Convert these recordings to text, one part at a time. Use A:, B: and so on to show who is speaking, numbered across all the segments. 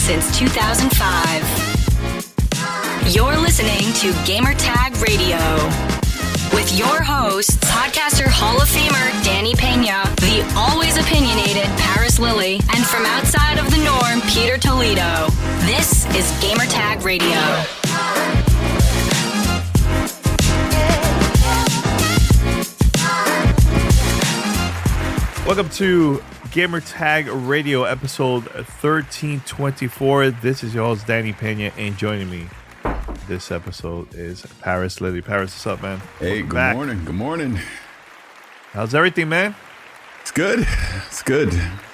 A: since 2005. You're listening to Gamertag Radio with your hosts, podcaster Hall of Famer Danny Peña, the always opinionated Paris Lilly, and from outside of the norm, Peter Toledo. This is Gamertag Radio.
B: Welcome to Gamertag Radio episode 1324. This is your host Danny Peña, and joining me this episode is Paris Lilly. Paris, what's up, man?
C: Hey, good morning. Good morning.
B: How's everything, man?
C: It's good. It's good.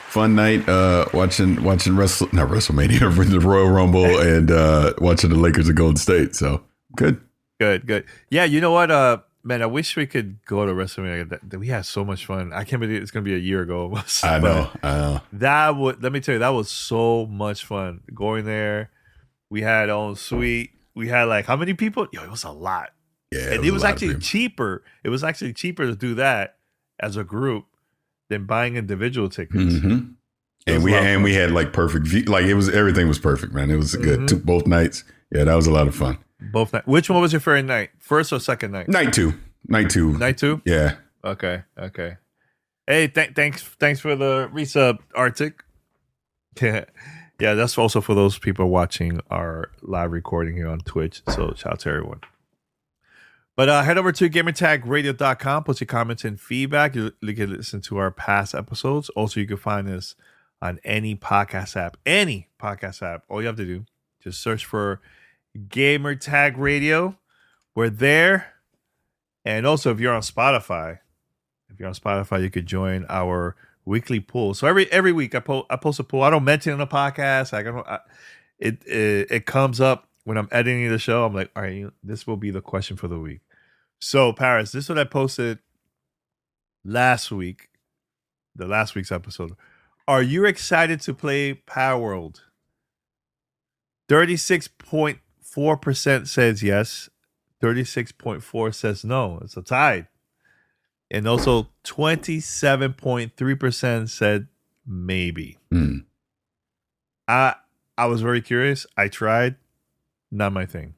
C: Fun night watching WrestleMania, the Royal Rumble, and watching the Lakers and Golden State. So good.
B: Good. Yeah, you know what? Man, I wish we could go to WrestleMania. We had so much fun. I can't believe it's going to be a year ago almost.
C: I know.
B: Let me tell you, that was so much fun. Going there, we had on suite. We had like, how many people? Yo, it was a lot.
C: Yeah,
B: and it was actually cheaper. It was actually cheaper to do that as a group than buying individual tickets.
C: Mm-hmm. And we had like perfect view. Like everything was perfect, man. It was good. Both nights. Yeah, that was a lot of fun.
B: Both nights. Which one was your favorite night? First or second night?
C: Night two.
B: Night two?
C: Yeah.
B: Okay. Hey, thanks for the resub, Arctic. Yeah, that's also for those people watching our live recording here on Twitch. So shout out to everyone. But head over to gamertagradio.com. Post your comments and feedback. You can listen to our past episodes. Also, you can find us on any podcast app. All you have to do, just search for Gamertag Radio. We're there. And also, if you're on Spotify, you could join our weekly pool. So every week I post a poll. I don't mention it on the podcast. It comes up when I'm editing the show. I'm like, all right, this will be the question for the week. So Paris, this is what I posted last week, the last week's episode. Are you excited to play Power World? 36.4% says yes. 36.4% says no. It's a tie. And also 27.3% said maybe. I was very curious. I tried. Not my thing.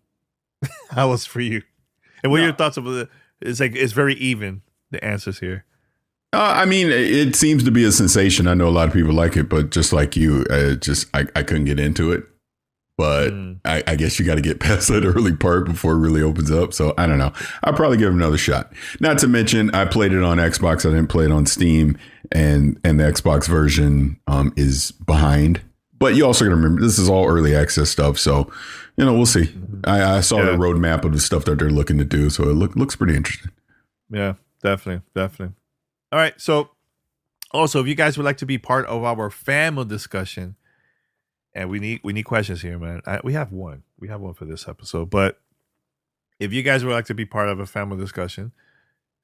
B: How was for you? And what are your thoughts about it? It's like it's very even, the answers here.
C: I mean, it seems to be a sensation. I know a lot of people like it, but just like you, I couldn't get into it. But I guess you got to get past that early part before it really opens up. So I don't know. I'll probably give it another shot. Not to mention, I played it on Xbox. I didn't play it on Steam, and the Xbox version is behind. But you also got to remember, this is all early access stuff. So, we'll see. I saw the roadmap of the stuff that they're looking to do. So it looks pretty interesting.
B: Yeah, definitely. All right. So also, if you guys would like to be part of our family discussion, and we need questions here, man. We have one for this episode. But if you guys would like to be part of a family discussion,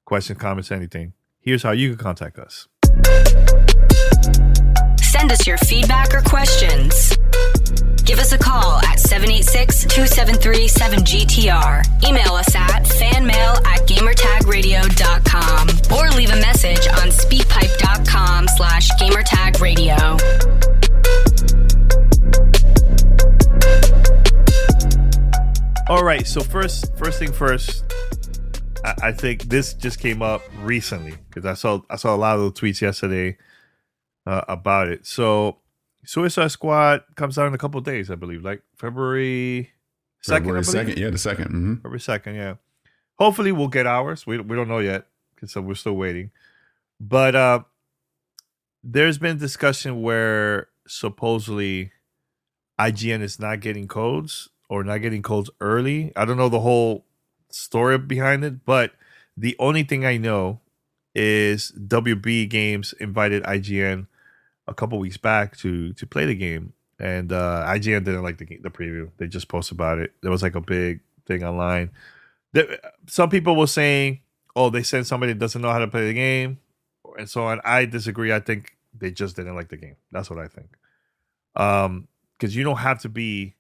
B: questions, comments, anything, here's how you can contact us.
A: Send us your feedback or questions. Give us a call at 786-273-7GTR. Email us at fanmail@gamertagradio.com or leave a message on speakpipe.com/gamertagradio.
B: All right, so first thing first, I think this just came up recently because I saw a lot of the tweets yesterday about it. So Suicide Squad comes out in a couple of days, I believe, like February 2nd.
C: February 2nd, yeah, the 2nd. Mm-hmm.
B: February 2nd, yeah. Hopefully we'll get ours. We don't know yet because we're still waiting. But there's been discussion where supposedly IGN is not getting codes. Or not getting codes early. I don't know the whole story behind it, but the only thing I know is WB Games invited IGN a couple weeks back to play the game, and IGN didn't like the preview. They just posted about it. There was like a big thing online. Some people were saying, "Oh, they sent somebody that doesn't know how to play the game," and so on. I disagree. I think they just didn't like the game. That's what I think. Because you don't have to be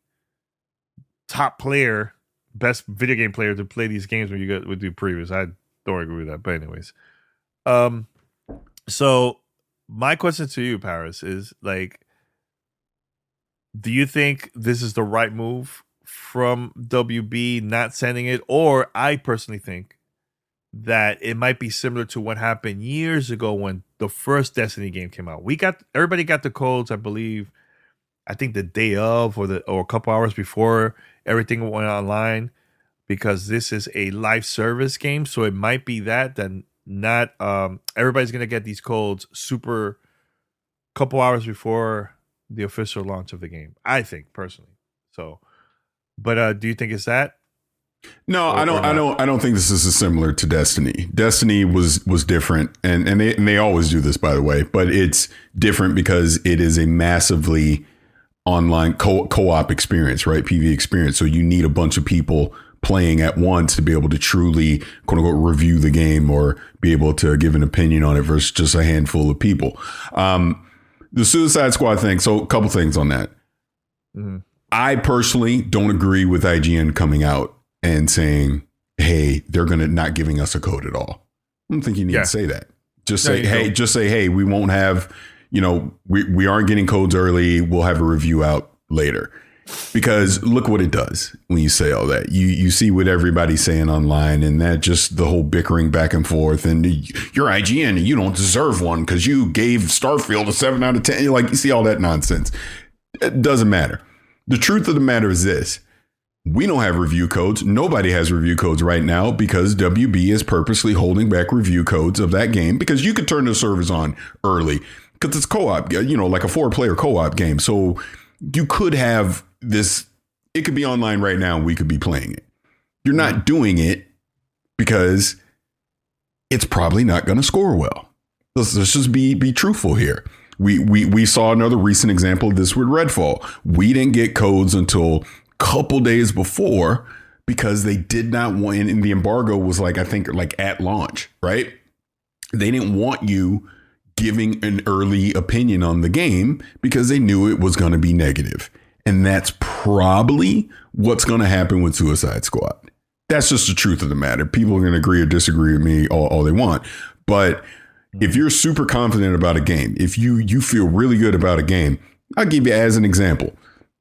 B: top player, best video game player to play these games when you would do previews. I don't agree with that, but anyways. So my question to you, Paris, is like, Do you think this is the right move from WB not sending it? Or I personally think that it might be similar to what happened years ago when the first Destiny game came out. Everybody got the codes, I believe, I think the day of or a couple hours before everything went online, because this is a live service game. So it might be that not everybody's gonna get these codes super couple hours before the official launch of the game, I think personally. So, but do you think it's that?
C: No, I don't think this is similar to Destiny. Destiny was different, and they always do this, by the way, but it's different because it is a massively online co-op experience, right? PvE experience. So you need a bunch of people playing at once to be able to truly, quote unquote, review the game or be able to give an opinion on it versus just a handful of people. The Suicide Squad thing. So a couple things on that. Mm-hmm. I personally don't agree with IGN coming out and saying, hey, they're going to not giving us a code at all. I don't think you need to say that. Just say, hey, we won't have, we aren't getting codes early. We'll have a review out later. Because look what it does when you say all that. You see what everybody's saying online, and that just the whole bickering back and forth. And you're IGN and you don't deserve one because you gave Starfield a 7 out of 10. You see all that nonsense. It doesn't matter. The truth of the matter is this. We don't have review codes. Nobody has review codes right now because WB is purposely holding back review codes of that game, because you could turn the servers on early because it's co-op, like a 4-player co-op game. So you could have this. It could be online right now. We could be playing it. You're not doing it because it's probably not going to score well. Let's just be truthful here. We saw another recent example of this with Redfall. We didn't get codes until couple days before because they did not want, and the embargo was I think at launch, right? They didn't want you giving an early opinion on the game because they knew it was going to be negative. And that's probably what's going to happen with Suicide Squad. That's just the truth of the matter. People are going to agree or disagree with me all they want. But if you're super confident about a game, if you feel really good about a game, I'll give you as an example.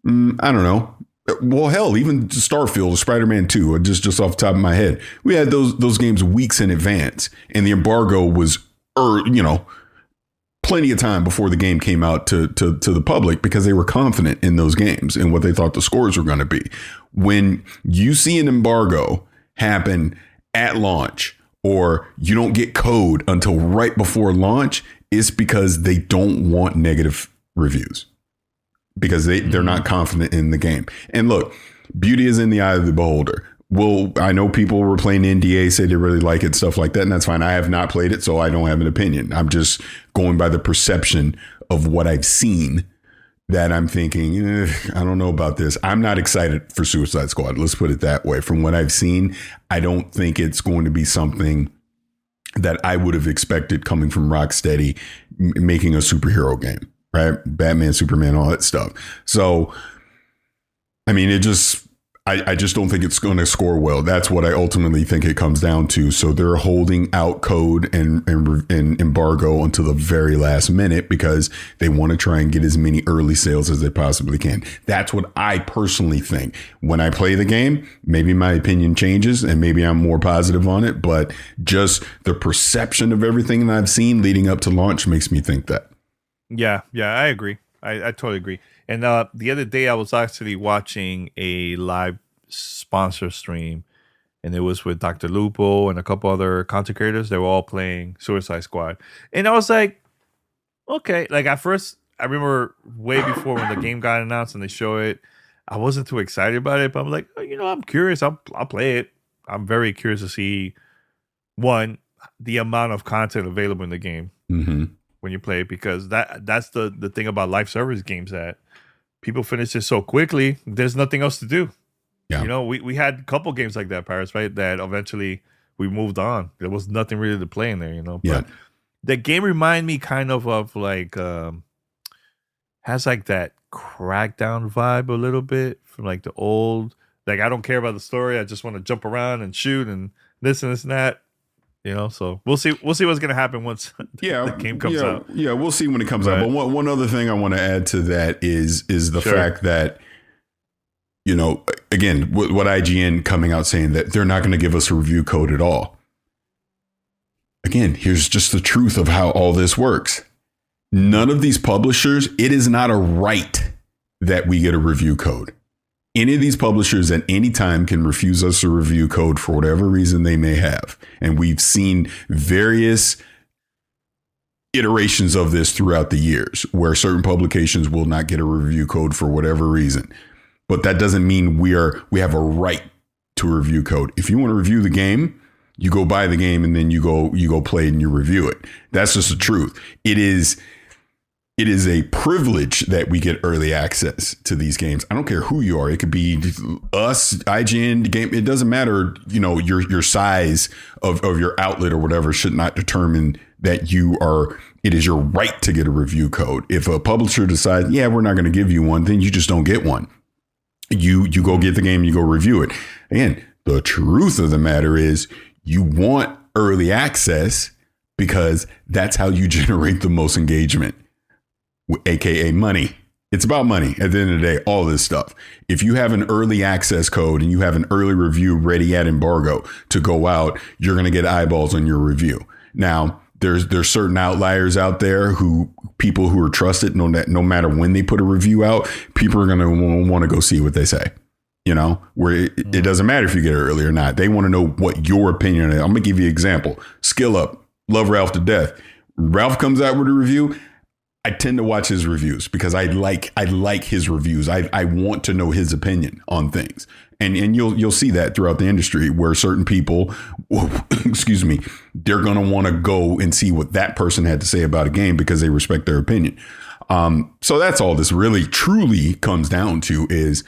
C: I don't know. Well, hell, even Starfield or Spider-Man 2, just off the top of my head, we had those games weeks in advance, and the embargo was, plenty of time before the game came out to the public because they were confident in those games and what they thought the scores were going to be. When you see an embargo happen at launch, or you don't get code until right before launch, it's because they don't want negative reviews. Because they're not confident in the game. And look, beauty is in the eye of the beholder. Well, I know people were playing NDA, say they really like it, stuff like that, and that's fine. I have not played it, so I don't have an opinion. I'm just going by the perception of what I've seen, that I'm thinking, I don't know about this. I'm not excited for Suicide Squad. Let's put it that way. From what I've seen, I don't think it's going to be something that I would have expected coming from Rocksteady making a superhero game. Right? Batman, Superman, all that stuff. So, I mean, I just don't think it's going to score well. That's what I ultimately think it comes down to. So they're holding out code and embargo until the very last minute because they want to try and get as many early sales as they possibly can. That's what I personally think. When I play the game, maybe my opinion changes and maybe I'm more positive on it, but just the perception of everything that I've seen leading up to launch makes me think that. Yeah,
B: I agree. I totally agree. And the other day I was actually watching a live sponsor stream, and it was with Dr. Lupo and a couple other content creators. They were all playing Suicide Squad. And I was like, okay. At first, I remember way before when the game got announced and they show it, I wasn't too excited about it, but I'm like, I'm curious. I'll play it. I'm very curious to see, one, the amount of content available in the game. Mm-hmm. When you play it, because that's the thing about live service games, that people finish it so quickly, there's nothing else to do. Yeah. We had a couple games like that, Paris, right? That eventually we moved on. There was nothing really to play in there, But the game reminded me kind of has that Crackdown vibe a little bit from the old. I don't care about the story. I just want to jump around and shoot and this and that. So we'll see what's gonna happen once the game comes out.
C: Yeah, we'll see when it comes out. But one other thing I want to add to that is the fact that, again, what IGN coming out saying that they're not going to give us a review code at all. Again, here's just the truth of how all this works. None of these publishers, it is not a right that we get a review code. Any of these publishers at any time can refuse us a review code for whatever reason they may have. And we've seen various iterations of this throughout the years where certain publications will not get a review code for whatever reason. But that doesn't mean we have a right to a review code. If you want to review the game, you go buy the game and then you go play it and you review it. That's just the truth. It is a privilege that we get early access to these games. I don't care who you are. It could be us, IGN, game. It doesn't matter. Your size of your outlet or whatever should not determine that it is your right to get a review code. If a publisher decides, we're not going to give you one, then you just don't get one. You go get the game, you go review it. Again, the truth of the matter is you want early access because that's how you generate the most engagement. AKA money. It's about money at the end of the day, all this stuff. If you have an early access code and you have an early review ready at embargo to go out, you're going to get eyeballs on your review. Now, there's certain outliers out there people who are trusted, no matter when they put a review out, people are going to want to go see what they say. Where it doesn't matter if you get it early or not. They want to know what your opinion is. I'm going to give you an example. Skill Up. Love Ralph to death. Ralph comes out with a review. I tend to watch his reviews because I like his reviews. I want to know his opinion on things. And you'll see that throughout the industry where certain people, excuse me, they're going to want to go and see what that person had to say about a game because they respect their opinion. So that's all this really truly comes down to is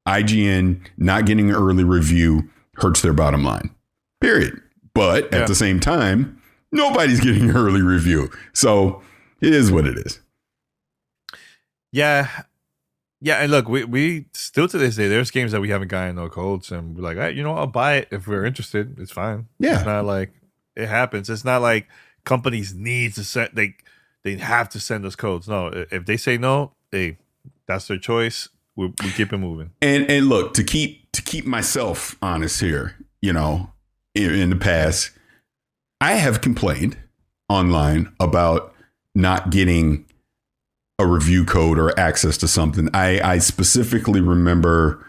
C: IGN not getting an early review hurts their bottom line, period. But at the same time, nobody's getting an early review. So it is what it is.
B: Yeah. And look, we still to this day, there's games that we haven't gotten no codes, and we're like, I'll buy it if we're interested. It's fine.
C: Yeah.
B: It's not like it happens. It's not like companies need to send, they have to send us codes. No, if they say no, that's their choice. We keep it moving.
C: And look, to keep myself honest here, in the past, I have complained online about not getting a review code or access to something. I specifically remember,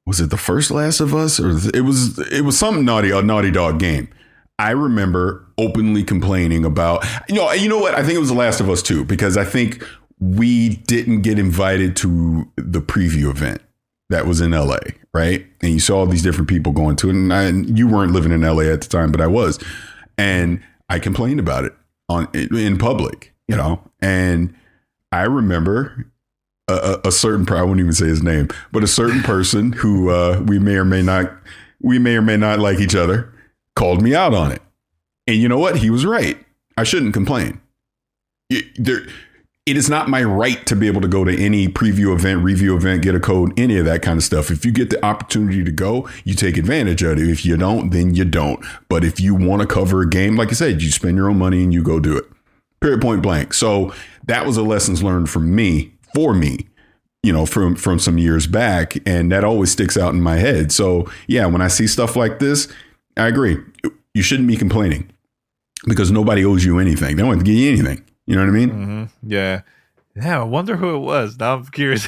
C: was it the first Last of Us, or it was some Naughty Dog game. I remember openly complaining about, you know what? I think it was The Last of Us 2, because I think we didn't get invited to the preview event that was in LA, right? And you saw all these different people going to it, and you weren't living in LA at the time, but I was, and I complained about it in public, and I remember a certain, I won't even say his name, but a certain person who we may or may not like each other called me out on it. And you know what? He was right. I shouldn't complain. It is not my right to be able to go to any preview event, review event, get a code, any of that kind of stuff. If you get the opportunity to go, you take advantage of it. If you don't, then you don't. But if you want to cover a game, like I said, you spend your own money and you go do it. Period, point blank. So that was a lessons learned for me, from some years back. And that always sticks out in my head. So yeah, when I see stuff like this, I agree. You shouldn't be complaining because nobody owes you anything. They don't have to give you anything. You know what I mean?
B: Mm-hmm. Yeah. I wonder who it was. Now I'm curious.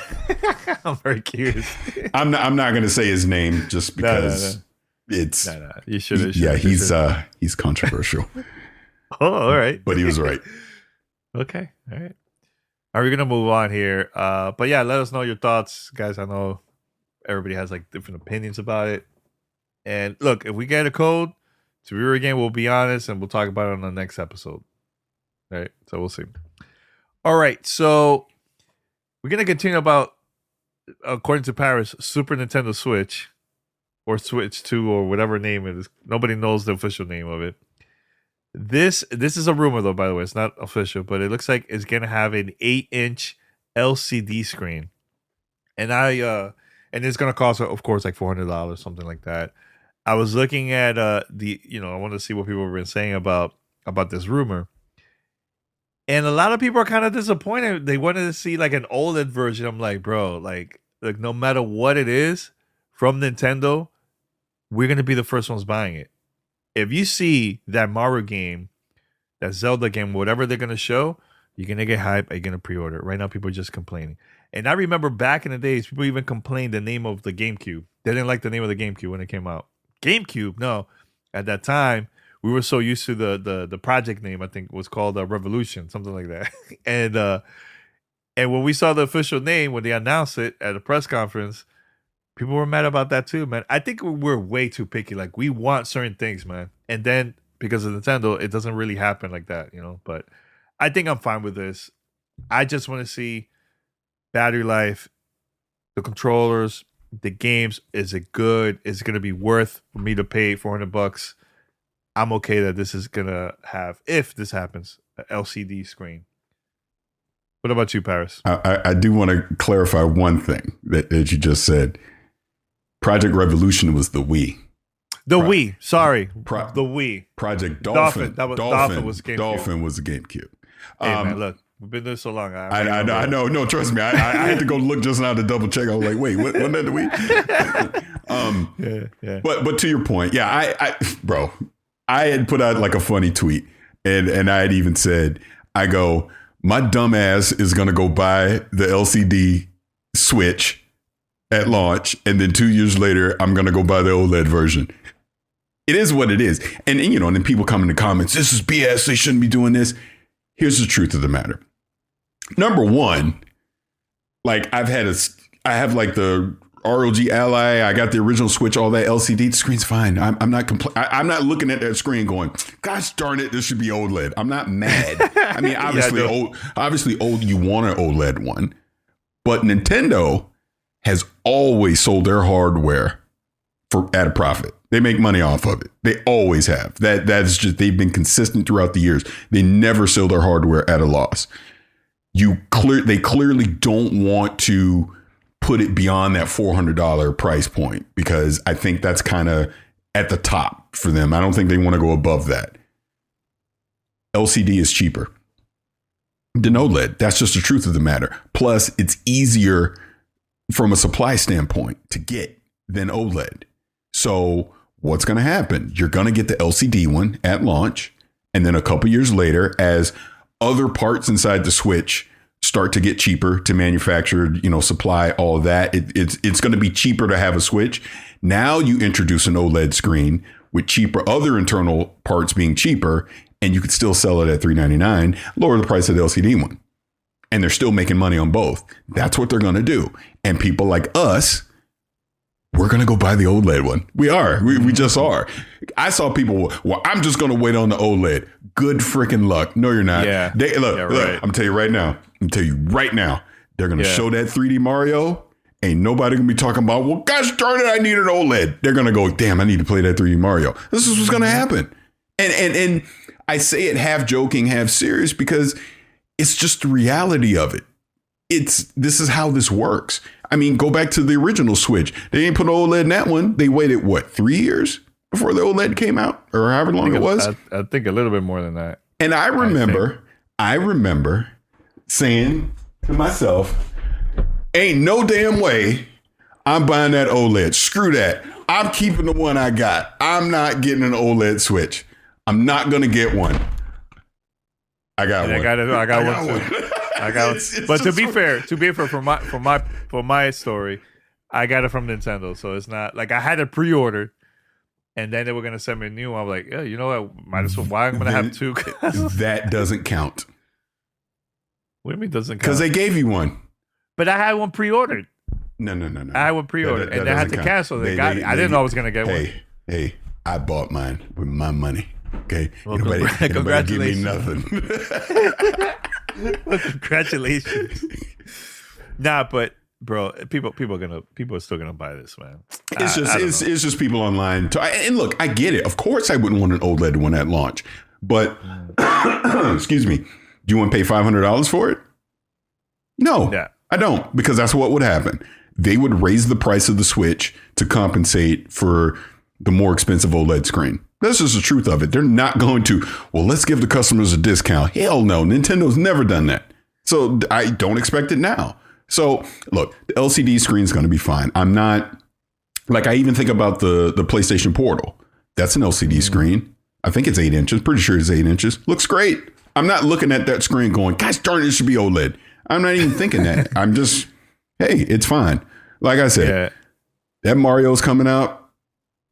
B: I'm very curious.
C: I'm not going to say his name just because it's.
B: No. You should.
C: Yeah, he's controversial.
B: Oh, all right.
C: But he was right.
B: Okay. All right. Are we going to move on here? But yeah, let us know your thoughts, guys. I know everybody has different opinions about it. And look, if we get a code to review a game, we'll be honest and we'll talk about it on the next episode. All right. So we'll see. All right. So we're going to continue about, according to Paris, Super Nintendo Switch or Switch 2 or whatever name it is. Nobody knows the official name of it. This is a rumor, though, by the way. It's not official, but it looks like it's going to have an 8-inch LCD screen. And and it's going to cost, of course, $400, something like that. I was looking at I want to see what people have been saying about this rumor. And a lot of people are kind of disappointed. They wanted to see like an OLED version. I'm like, bro, like no matter what it is from Nintendo, we're going to be the first ones buying it. If you see that Mario game, that Zelda game, whatever they're going to show, you're going to get hype. You're going to pre-order it. Right now, people are just complaining. And I remember back in the days, people even complained the name of the GameCube. They didn't like the name of the GameCube when it came out. GameCube, no. At that time, we were so used to the project name, I think was called Revolution, something like that. And when we saw the official name, when they announced it at a press conference, people were mad about that too, man. I think we're way too picky. Like, we want certain things, man. And then because of Nintendo, it doesn't really happen like that, But I think I'm fine with this. I just want to see battery life, the controllers, the games. Is it good? Is it going to be worth for me to pay $400? I'm okay that this is going to have, if this happens, an LCD screen. What about you, Paris?
C: I do want to clarify one thing that you just said. Project Revolution was the Wii.
B: The Wii. Sorry. The Wii.
C: Project Dolphin.
B: Dolphin was GameCube.
C: Dolphin was the GameCube.
B: Hey, man, look. We've been doing so long.
C: I know. No, trust me. I had to go look just now to double check. I was like, wait, wasn't that the Wii?
B: Yeah.
C: But to your point, bro, I had put out like a funny tweet, and I had even said, I go, my dumb ass is going to go buy the LCD Switch at launch, and then 2 years later, I'm going to go buy the OLED version. It is what it is. And then people come in the comments, this is BS. They shouldn't be doing this. Here's the truth of the matter. Number one, like I have like the ROG Ally. I got the original Switch, all that LCD. The screen's fine. I'm not looking at that screen going, gosh darn it, this should be OLED. I'm not mad. I mean, obviously old, you want an OLED one, but Nintendo has always sold their hardware at a profit. They make money off of it. They always have. That's just, they've been consistent throughout the years. They never sell their hardware at a loss. They clearly don't want to put it beyond that $400 price point, because I think that's kind of at the top for them. I don't think they want to go above that. LCD is cheaper than OLED. That's just the truth of the matter. Plus, it's easier from a supply standpoint to get than OLED. So what's going to happen? You're going to get the LCD one at launch. And then a couple years later, as other parts inside the Switch start to get cheaper to manufacture, supply, all of that, it's going to be cheaper to have a Switch. Now you introduce an OLED screen with cheaper, other internal parts being cheaper, and you could still sell it at $399, lower the price of the LCD one. And they're still making money on both. That's what they're going to do. And people like us, we're going to go buy the OLED one. We are. We just are. I saw people, well, I'm just going to wait on the OLED. Good freaking luck. No, you're not.
B: Yeah.
C: Look, I'm telling you right now. They're going to show that 3D Mario. Ain't nobody going to be talking about, well, gosh darn it, I need an OLED. They're going to go, damn, I need to play that 3D Mario. This is what's going to happen. And I say it half joking, half serious, because it's just the reality of it. This is how this works. I mean, go back to the original Switch. They ain't put an OLED in that one. They waited, 3 years before the OLED came out, or however long it was?
B: I think a little bit more than that.
C: And I remember saying to myself, ain't no damn way I'm buying that OLED. Screw that. I'm keeping the one I got. I'm not getting an OLED Switch. I'm not going to get one. I got one.
B: I got one too. I got it. But to be fair, for my story, I got it from Nintendo, so it's not like I had it pre-ordered, and then they were gonna send me a new one. I'm like, yeah, you know what? Might as well. Why I'm gonna have two?
C: That doesn't count.
B: What do you mean doesn't count?
C: Because they gave you one.
B: But I had one pre-ordered.
C: No.
B: I had one pre-ordered, and I had to cancel. They got it. I didn't know I was gonna get one.
C: Hey, I bought mine with my money. Okay,
B: well,
C: nobody give me nothing.
B: Well, congratulations. Nah, but bro, people are still gonna buy this, man.
C: It's just people online. And look, I get it. Of course, I wouldn't want an OLED one at launch, but excuse me, do you want to pay $500 for it? No, yeah. I don't, because that's what would happen. They would raise the price of the Switch to compensate for the more expensive OLED screen. That's just the truth of it. They're not going to, well, let's give the customers a discount. Hell no. Nintendo's never done that. So I don't expect it now. So look, the LCD screen is going to be fine. I'm not like, I even think about the PlayStation Portal. That's an LCD screen. I think it's 8 inches. Pretty sure it's 8 inches. Looks great. I'm not looking at that screen going, gosh darn, it should be OLED. I'm not even thinking that. I'm just, hey, it's fine. Like I said, that Mario's coming out.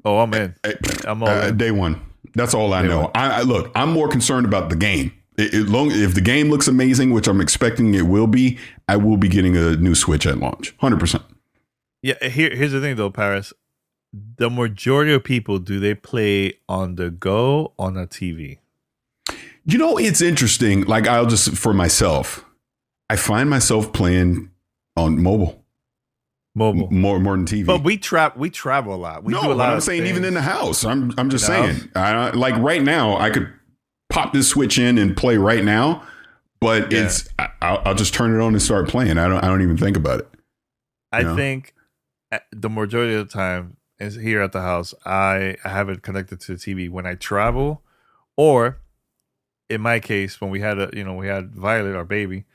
B: Oh, I'm in. I'm all in.
C: Day one. That's all I know. I look, I'm more concerned about the game. If the game looks amazing, which I'm expecting it will be, I will be getting a new Switch at launch. 100%.
B: Yeah, here's the thing though, Paris. The majority of people, do they play on the go on a TV?
C: You know, it's interesting. Like, I'll just, for myself, I find myself playing on mobile. More than TV.
B: But we travel a lot. We do a lot.
C: I'm saying things. Even in the house. I'm just saying. Like right now, I could pop this Switch in and play right now, but I'll just turn it on and start playing. I don't even think about it.
B: I think the majority of the time is here at the house. I have it connected to the TV when I travel, or in my case, when we had Violet, our baby,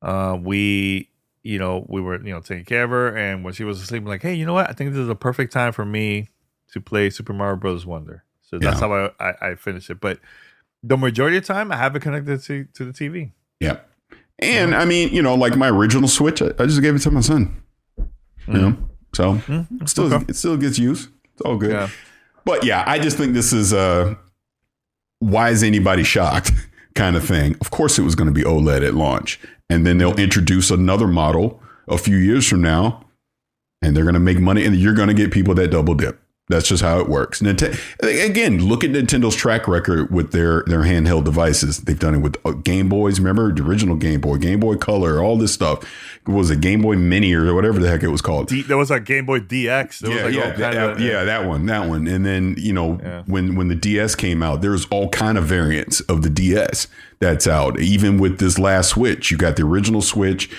B: we were, taking care of her, and when she was asleep, I'm like, hey, you know what? I think this is a perfect time for me to play Super Mario Bros. Wonder. So that's how I finish it. But the majority of the time, I have it connected to the TV.
C: Yeah. And I mean, like my original Switch, I just gave it to my son. So it still gets used. It's all good. Yeah. But yeah, I just think this is why is anybody shocked kind of thing. Of course, it was going to be OLED at launch. And then they'll introduce another model a few years from now, and they're going to make money, and you're going to get people that double dip. That's just how it works. Again, look at Nintendo's track record with their handheld devices. They've done it with Game Boys. Remember the original Game Boy Color, all this stuff. Was it Game Boy Mini or whatever the heck it was called?
B: There was a Game Boy DX.
C: That one. And then when the DS came out, there was all kind of variants of the DS that's out. Even with this last Switch, you got the original Switch.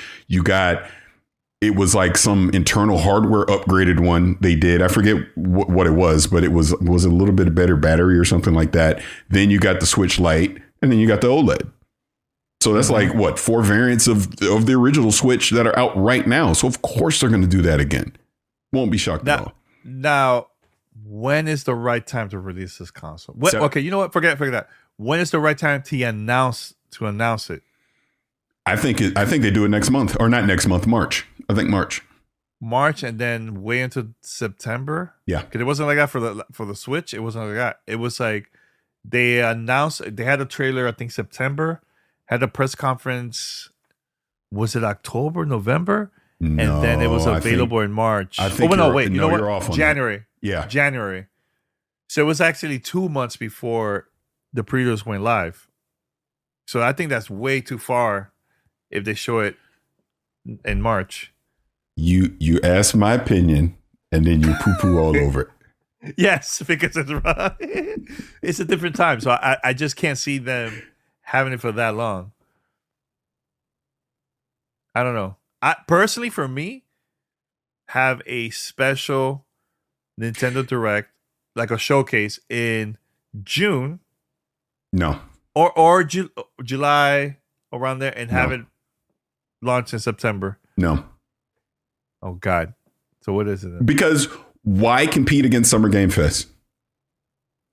C: It was like some internal hardware upgraded one they did. I forget what it was, but it was a little bit better battery or something like that. Then you got the Switch Lite, and then you got the OLED. So that's like 4 variants of the original Switch that are out right now. So of course they're going to do that again. Won't be shocked at all.
B: Now, when is the right time to release this console? Okay, you know what? Forget that. When is the right time to announce it?
C: I think they do it next month, or not next month, March. I think
B: March, and then way into September.
C: Yeah,
B: because it wasn't like that for the Switch. It wasn't like that. It was like they announced, they had a trailer. I think September, had a press conference. Was it October, November?
C: No,
B: and then it was available in March.
C: I think.
B: You know what?
C: You're off on
B: January.
C: That. Yeah,
B: January. So it was actually 2 months before the pre-orders went live. So I think that's way too far if they show it in March.
C: You asked my opinion, and then you poo-poo all over it.
B: Yes, because it's a different time. So I just can't see them having it for that long. I don't know. Personally, for me, have a special Nintendo Direct, like a showcase in June.
C: No.
B: Or July, around there, and have it launched in September.
C: No.
B: Oh, God. So what is it then?
C: Because why compete against Summer Game Fest?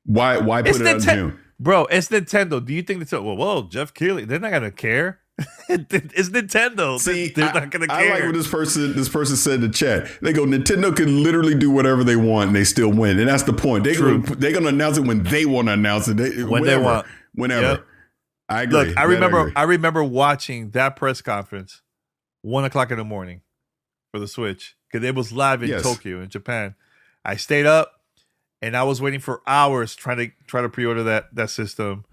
C: Why put it out in June?
B: Bro, it's Nintendo. Do you think whoa, Jeff Keighley, they're not going to care? It's Nintendo.
C: See,
B: they're not going to care.
C: I like what this person said in the chat. They go, Nintendo can literally do whatever they want and they still win. And that's the point. They're going to announce it when they want to announce it. They want. Whenever. Yep. I agree.
B: Look, I remember watching that press conference 1:00 in the morning for the Switch, because it was live in Tokyo, in Japan. I stayed up and I was waiting for hours trying to pre-order that system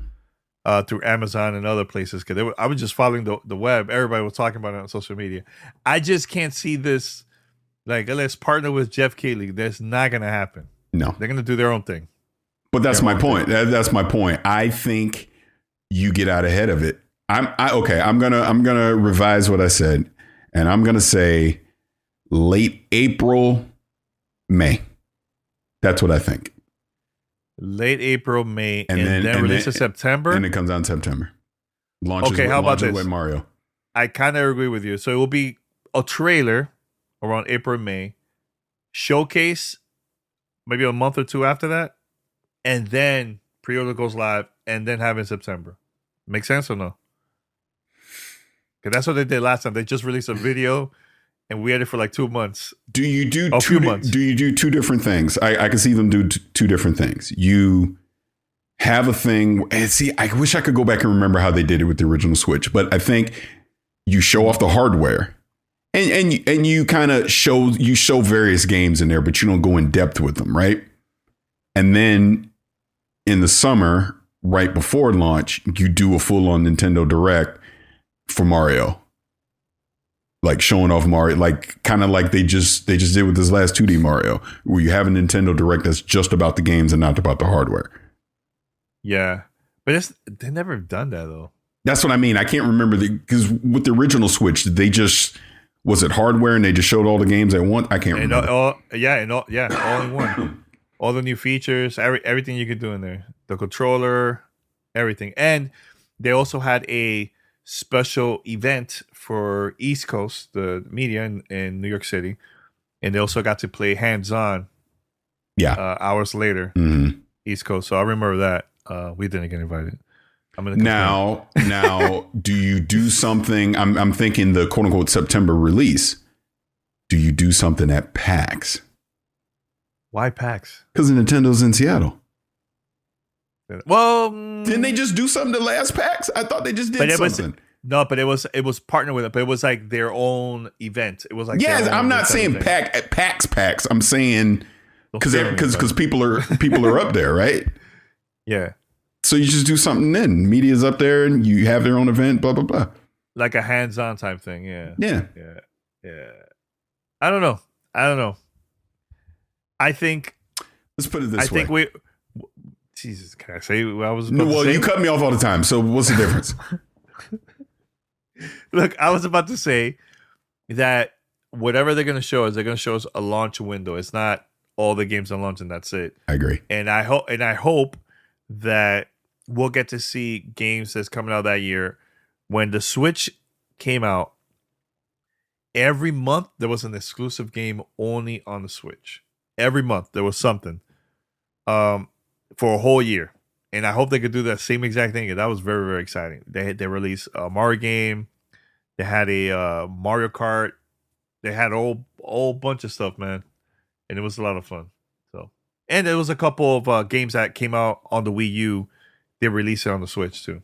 B: through Amazon and other places, because I was just following the web. Everybody was talking about it on social media. I just can't see this. Like, let's partner with Jeff Keighley. That's not going to happen.
C: No,
B: they're going to do their own thing.
C: But that's my point. That's my point. I think you get out ahead of it. I'm gonna revise what I said, and I'm gonna say late April, May. That's what I think.
B: Late April, May, and then release in September.
C: And it comes out in September. Launches how about this? With Mario.
B: I kind of agree with you. So it will be a trailer around April, May, showcase maybe a month or two after that, and then pre-order goes live, and then have it in September. Make sense or no? Because that's what they did last time. They just released a video, and we had it for like 2 months.
C: Do you do two different things? I can see them do two different things. You have a thing, and see, I wish I could go back and remember how they did it with the original Switch, but I think you show off the hardware, and you kind of show various games in there, but you don't go in depth with them, right? And then in the summer, right before launch, you do a full-on Nintendo Direct for Mario. Like showing off Mario, like kind of like they just did with this last 2D Mario, where you have a Nintendo Direct that's just about the games and not about the hardware.
B: Yeah, but they never done that though.
C: That's what I mean. I can't remember because with the original Switch, was it hardware and they just showed all the games at once? I can't remember.
B: All in one. All the new features, everything you could do in there, the controller, everything, and they also had a special event for East Coast, the media in New York City, and they also got to play hands-on.
C: Yeah,
B: hours later, East Coast. So I remember that. We didn't get invited.
C: Now, do you do something? I'm thinking the quote unquote September release. Do you do something at PAX?
B: Why PAX?
C: Because Nintendo's in Seattle.
B: Well,
C: didn't they just do something to last PAX? I thought they just did something.
B: But it was partnered with it. But it was like their own event. It was like
C: I'm not saying PAX. I'm saying because people are up there, right?
B: Yeah.
C: So you just do something then. Media's up there and you have their own event, blah, blah, blah.
B: Like a hands-on type thing, yeah.
C: Yeah.
B: I don't know. I think...
C: Let's put it this way.
B: I think Jesus, can I say what I was about to say?
C: Well, you cut me off all the time, so what's the difference?
B: Look, I was about to say that whatever they're going to show us, they're going to show us a launch window. It's not all the games on launch and that's it.
C: I agree.
B: And I hope that we'll get to see games that's coming out that year. When the Switch came out, every month there was an exclusive game only on the Switch. Every month there was something for a whole year. And I hope they could do that same exact thing. That was very, very exciting. They released a Mario game. They had a Mario Kart. They had a whole bunch of stuff, man. And it was a lot of fun. And there was a couple of games that came out on the Wii U. They released it on the Switch too.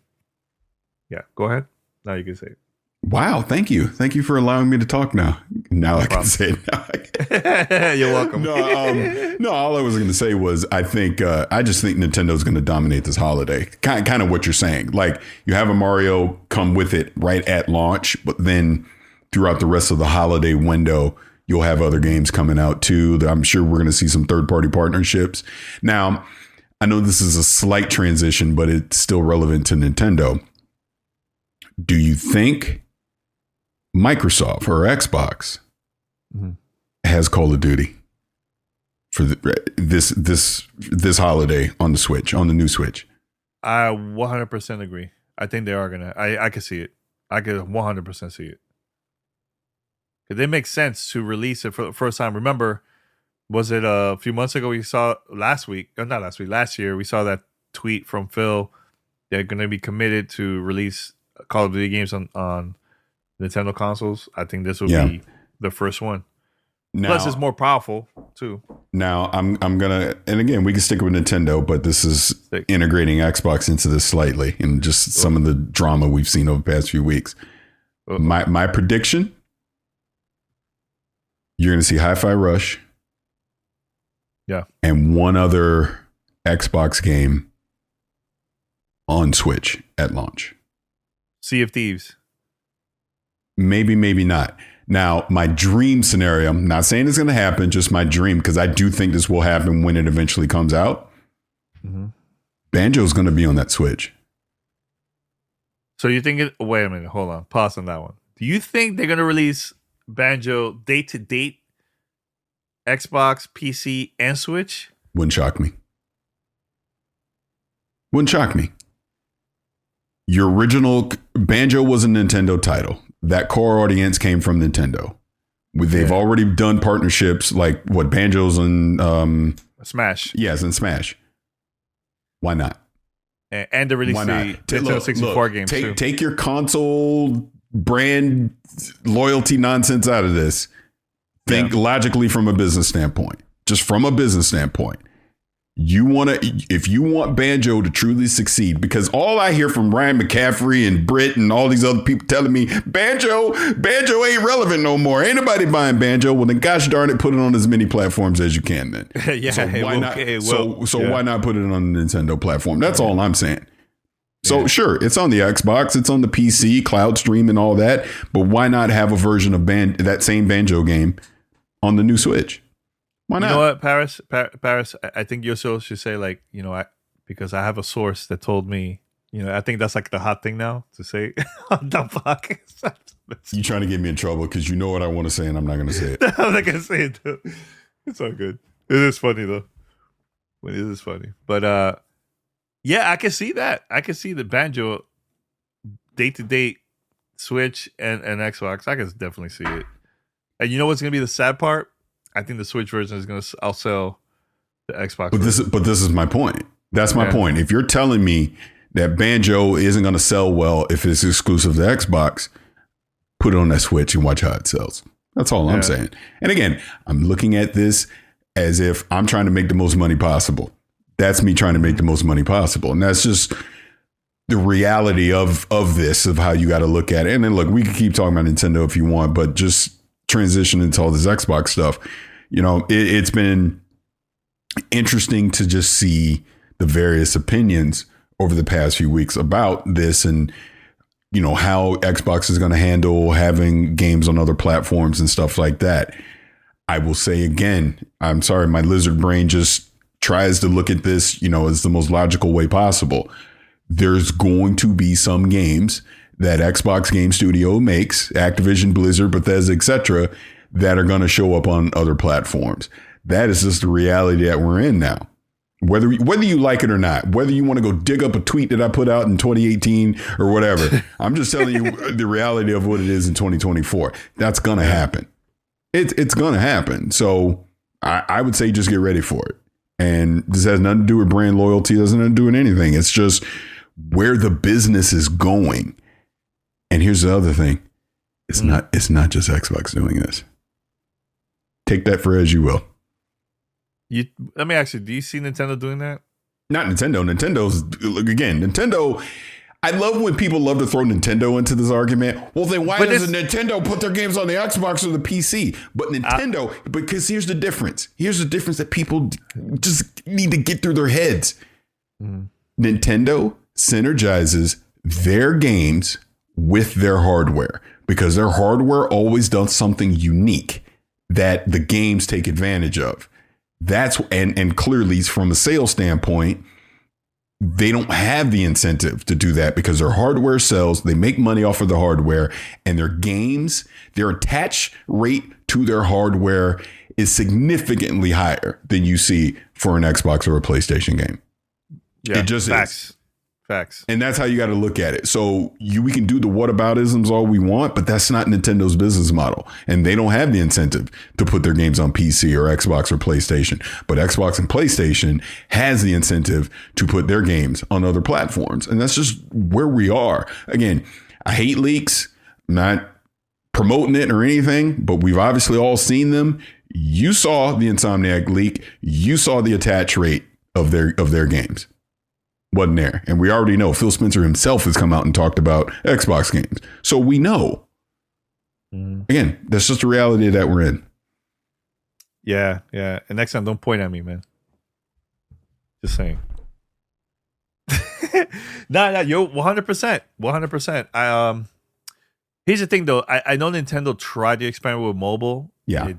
B: Yeah, go ahead. Now you can say it.
C: Wow, thank you. Thank you for allowing me to talk now. Now I can say it.
B: You're welcome.
C: No, all I was going to say was I just think Nintendo's going to dominate this holiday. Kind of what you're saying. Like you have a Mario come with it right at launch, but then throughout the rest of the holiday window, you'll have other games coming out too. I'm sure we're going to see some third-party partnerships. Now, I know this is a slight transition, but it's still relevant to Nintendo. Do you think Microsoft or Xbox has Call of Duty for this holiday on the Switch, on the new Switch?
B: I 100% agree. I think they are gonna. I can see it. I could 100% see it. It makes sense to release it for the first time. Remember, was it a few months ago? We saw last year, we saw that tweet from Phil. They're going to be committed to release Call of Duty games on Nintendo consoles. I think this will be the first one. Now, plus, it's more powerful too.
C: Now, I'm gonna, and again, we can stick with Nintendo, but this is integrating Xbox into this slightly, and just some of the drama we've seen over the past few weeks. My prediction. You're going to see Hi-Fi Rush.
B: Yeah.
C: And one other Xbox game on Switch at launch.
B: Sea of Thieves.
C: Maybe, maybe not. Now, my dream scenario, I'm not saying it's going to happen, just my dream, because I do think this will happen when it eventually comes out. Banjo's going to be on that Switch.
B: So you think wait a minute, hold on. Pause on that one. Do you think they're going to release Banjo date to date, Xbox, PC, and Switch?
C: Wouldn't shock me. Wouldn't shock me. Your original Banjo was a Nintendo title. That core audience came from Nintendo. They've already done partnerships like what Banjo's and
B: Smash.
C: Yes, and Smash. Why not?
B: And to release the Nintendo 64 games too.
C: Take your console brand loyalty nonsense out of this. Think logically from a business standpoint. Just from a business standpoint. If you want Banjo to truly succeed, because all I hear from Ryan McCaffrey and Britt and all these other people telling me Banjo ain't relevant no more. Ain't nobody buying Banjo. Well, then gosh darn it, put it on as many platforms as you can then. So why not? Why not put it on the Nintendo platform? That's all I'm saying. So sure, it's on the Xbox, it's on the PC, cloud stream and all that, but why not have a version of that same Banjo game on the new Switch? Why not?
B: You know what, Paris, I think you also should say, like, because I have a source that told me, I think that's like the hot thing now to say on the podcast.
C: You trying to get me in trouble because you know what I want to say and I'm not going to say it.
B: I'm not going to say it, though. It's all good. It is funny, though. It is funny. But, I can see that. I can see the Banjo day-to-day Switch and Xbox. I can definitely see it. And you know what's going to be the sad part? I think the Switch version is going to outsell the Xbox.
C: But this is my point. That's my point. If you're telling me that Banjo isn't going to sell well if it's exclusive to Xbox, put it on that Switch and watch how it sells. That's all I'm saying. And again, I'm looking at this as if I'm trying to make the most money possible. That's me trying to make the most money possible. And that's just the reality of this, of how you got to look at it. And then look, we can keep talking about Nintendo if you want, but just transition into all this Xbox stuff. It's been interesting to just see the various opinions over the past few weeks about this and, how Xbox is going to handle having games on other platforms and stuff like that. I will say again, I'm sorry, my lizard brain just tries to look at this, as the most logical way possible. There's going to be some games that Xbox Game Studio makes, Activision, Blizzard, Bethesda, etc., that are going to show up on other platforms. That is just the reality that we're in now. Whether you like it or not, whether you want to go dig up a tweet that I put out in 2018 or whatever, I'm just telling you the reality of what it is in 2024. That's going to happen. It's going to happen. So I would say just get ready for it. And this has nothing to do with brand loyalty. It doesn't have to do with anything. It's just where the business is going. And here's the other thing. It's not just Xbox doing this. Take that for as you will.
B: Let me ask you, do you see Nintendo doing that?
C: Not Nintendo. Nintendo. I love when people love to throw Nintendo into this argument. Well, then why doesn't Nintendo put their games on the Xbox or the PC? But Nintendo, because here's the difference. Here's the difference that people just need to get through their heads. Nintendo synergizes their games with their hardware because their hardware always does something unique that the games take advantage of. And clearly from a sales standpoint, they don't have the incentive to do that because their hardware sells. They make money off of the hardware, and their games, their attach rate to their hardware is significantly higher than you see for an Xbox or a PlayStation game.
B: Yeah,
C: it just
B: is. Facts.
C: And that's how you got to look at it. So we can do the whataboutisms all we want, but that's not Nintendo's business model. And they don't have the incentive to put their games on PC or Xbox or PlayStation. But Xbox and PlayStation has the incentive to put their games on other platforms. And that's just where we are. Again, I hate leaks. I'm not promoting it or anything, but we've obviously all seen them. You saw the Insomniac leak. You saw the attach rate of their games. Wasn't there. And we already know Phil Spencer himself has come out and talked about Xbox games. So we know. Again, that's just the reality that we're in.
B: Yeah. And next time, don't point at me, man. Just saying. No, yo, 100%. 100%. Here's the thing, though. I know Nintendo tried to experiment with mobile.
C: Yeah. It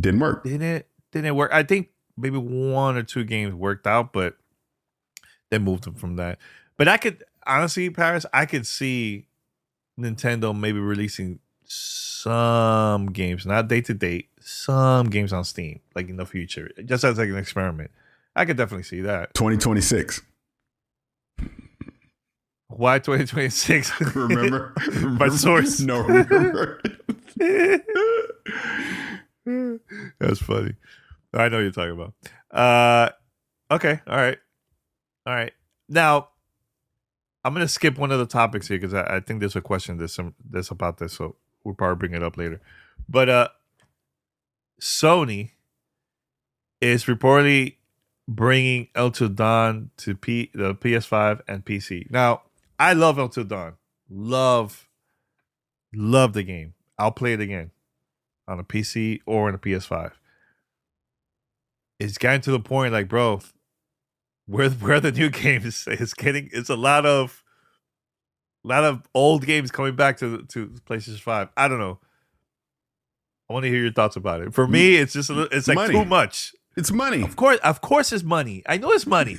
C: didn't work.
B: Didn't work. I think maybe one or two games worked out, but they moved them from that. But I could honestly, Paris, I could see Nintendo maybe releasing some games, not day to date, some games on Steam, like in the future, just as like an experiment. I could definitely see that.
C: 2026.
B: Why 2026?
C: Remember?
B: My source.
C: No, remember.
B: That's funny. I know what you're talking about. Okay. All right. Now, I'm gonna skip one of the topics here because I think there's a question that's about this, so we'll probably bring it up later. But Sony is reportedly bringing Until Dawn to the PS5 and PC. Now, I love Until Dawn. Love the game. I'll play it again on a PC or on a PS5. It's getting to the point, like, bro, where the new games it's a lot of old games coming back to PlayStation 5. I don't know. I want to hear your thoughts about it. For me, it's just it's like
C: money.
B: Too much.
C: It's money.
B: Of course, it's money. I know it's money.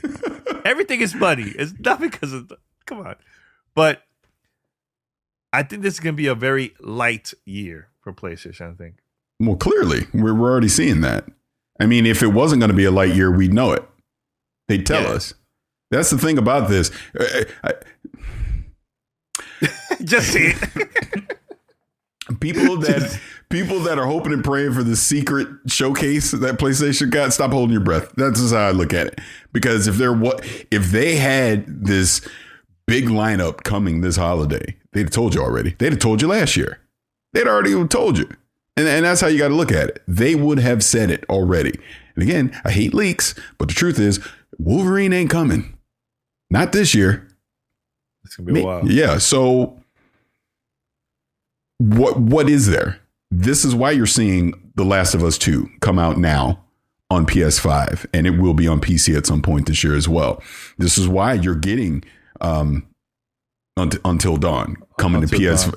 B: Everything is money. It's not because of come on. But I think this is gonna be a very light year for PlayStation. I think.
C: Well, clearly, we're already seeing that. I mean, if it wasn't going to be a light year, we'd know it. They'd tell us. That's the thing about this.
B: Just see it.
C: People that are hoping and praying for the secret showcase that PlayStation got, stop holding your breath. That's just how I look at it. Because if they had this big lineup coming this holiday, they'd have told you already. They'd have told you last year. They'd already told you. And that's how you got to look at it. They would have said it already. And again, I hate leaks, but the truth is Wolverine ain't coming. Not this year.
B: It's going to be a while.
C: Yeah. So what is there? This is why you're seeing The Last of Us 2 come out now on PS5, and it will be on PC at some point this year as well. This is why you're getting Until Dawn coming to PS,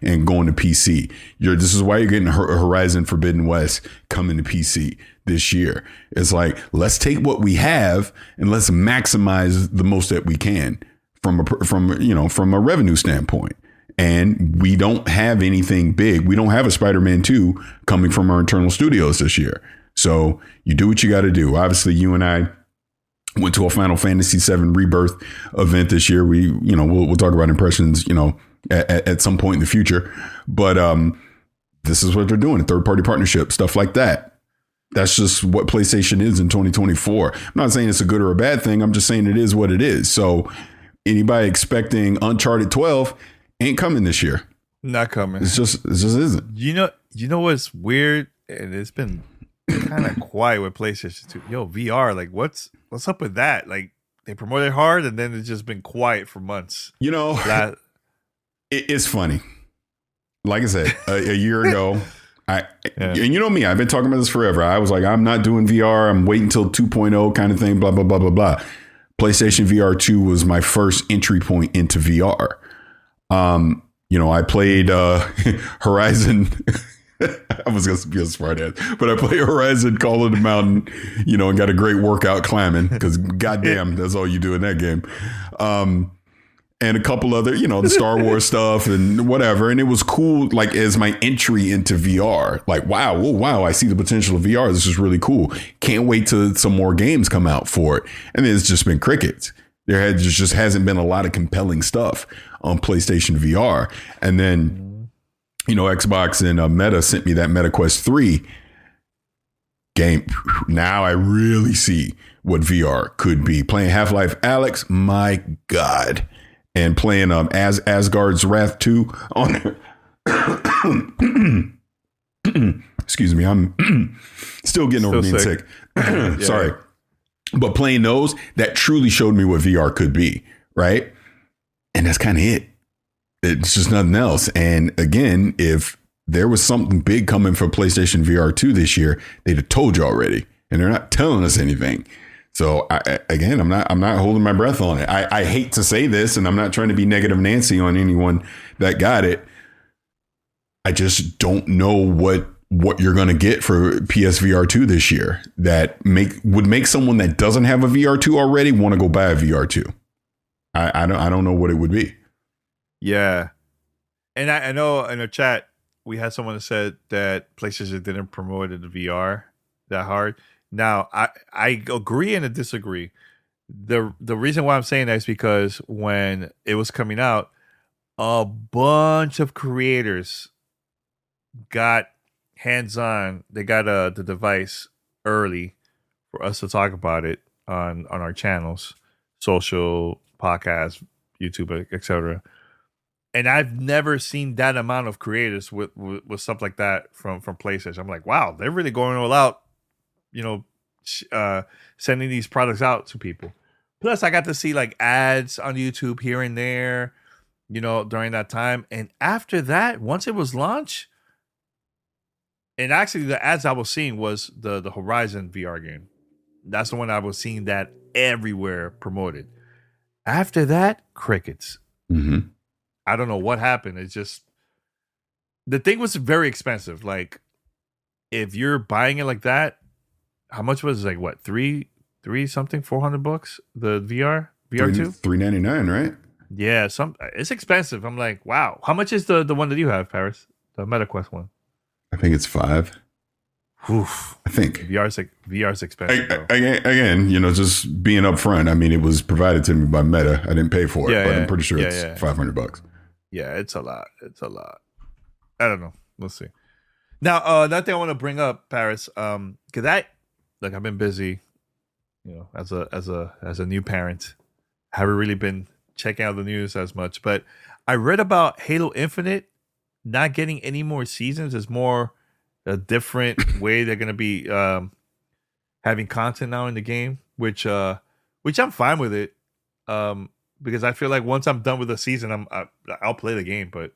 C: and going to PC. This is why you're getting Horizon Forbidden West coming to PC this year. It's like, let's take what we have and let's maximize the most that we can from a revenue standpoint. And we don't have anything big. We don't have a Spider-Man 2 coming from our internal studios this year. So you do what you got to do. Obviously, you and I went to a Final Fantasy VII Rebirth event this year. We'll talk about impressions, at some point in the future. But this is what they're doing, a third-party partnership, stuff like that. That's just what PlayStation is in 2024. I'm not saying it's a good or a bad thing. I'm just saying it is what it is. So anybody expecting Uncharted 12 ain't coming this year.
B: Not coming.
C: It just isn't.
B: You know what's weird? And it's been kind of quiet with PlayStation 2. Yo, VR, like what's up with that? Like they promote it hard and then it's just been quiet for months.
C: It's funny. Like I said, a year ago, and you know me, I've been talking about this forever. I was like, I'm not doing VR. I'm waiting till 2.0 kind of thing, blah, blah, blah, blah, blah. PlayStation VR 2 was my first entry point into VR. I played Horizon. I was going to be a smart ass, but I played Horizon Call of the Mountain, and got a great workout climbing because goddamn, that's all you do in that game. And a couple other, the Star Wars stuff and whatever. And it was cool, like as my entry into VR, like, wow, I see the potential of VR. This is really cool. Can't wait till some more games come out for it. And then it's just been crickets. There just hasn't been a lot of compelling stuff on PlayStation VR. And then, Xbox and Meta sent me that Meta Quest 3 game. Now I really see what VR could be. Playing Half-Life Alyx, my God. And playing Asgard's Wrath 2 on there. Excuse me, I'm still getting over being sick. Sorry. But playing those, that truly showed me what VR could be, right? And that's kind of it. It's just nothing else. And again, if there was something big coming for PlayStation VR 2 this year, they'd have told you already. And they're not telling us anything. So I'm not holding my breath on it. I hate to say this, and I'm not trying to be negative Nancy on anyone that got it. I just don't know what you're going to get for PSVR 2 this year that would make someone that doesn't have a VR 2 already want to go buy a VR 2. I don't know what it would be. Yeah.
B: And I know in the chat, we had someone that said that PlayStation didn't promote the VR that hard. Now, I agree and I disagree. the reason why I'm saying that is because when it was coming out, a bunch of creators got hands-on. They got the device early for us to talk about it on our channels, social, podcast, YouTube, etc. And I've never seen that amount of creators with stuff like that from PlayStation. I'm like, wow, they're really going all out, sending these products out to people. Plus, I got to see like ads on YouTube here and there, during that time. And after that, once it was launched, and actually the ads I was seeing was the Horizon VR game. That's the one I was seeing that everywhere promoted. After that, crickets.
C: Mm-hmm.
B: I don't know what happened. It's just, the thing was very expensive. Like, if you're buying it like that, how much was it? Like what, three something, $400? The VR 2,
C: $399, right?
B: Yeah, it's expensive. I'm like, wow. How much is the one that you have, Paris? The MetaQuest one.
C: I think it's $5.
B: Oof.
C: I think
B: VR's expensive.
C: Again, just being upfront. I mean, it was provided to me by Meta. I didn't pay for it, but I'm pretty sure it's $500.
B: Yeah, it's a lot. I don't know. We'll see. Now, another thing I want to bring up, Paris, because I've been busy, as a new parent. I haven't really been checking out the news as much, but I read about Halo Infinite not getting any more seasons. Is more a different way they're gonna be having content now in the game, which I'm fine with it, because I feel like once I'm done with the season, I'll play the game. But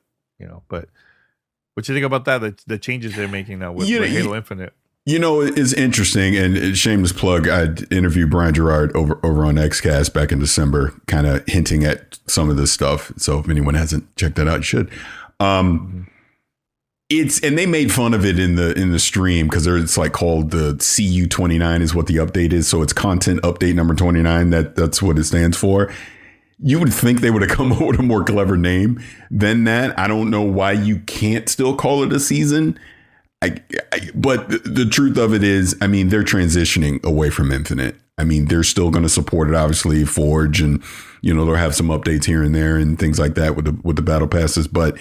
B: what you think about that? The changes they're making now with Halo Infinite.
C: It's interesting, and shameless plug. I interviewed Brian Gerard over on XCast back in December, kind of hinting at some of this stuff. So if anyone hasn't checked that out, you should. And they made fun of it in the stream because it's like called the CU29 is what the update is. So it's content update number 29. That's what it stands for. You would think they would have come up with a more clever name than that. I don't know why you can't still call it a season. But the truth of it is, I mean, they're transitioning away from Infinite. I mean, they're still going to support it, obviously, Forge, and they'll have some updates here and there and things like that with the battle passes. But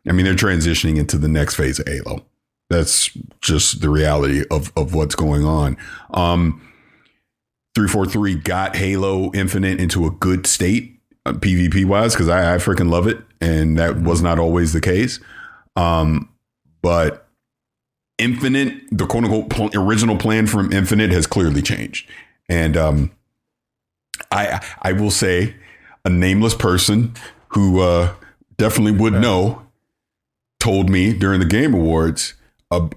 C: I mean, they're transitioning into the next phase of Halo. That's just the reality of what's going on. 343 got Halo Infinite into a good state, PvP wise, because I freaking love it, and that was not always the case. But Infinite, the quote unquote original plan from Infinite has clearly changed. And I will say a nameless person who definitely would know told me during the Game Awards,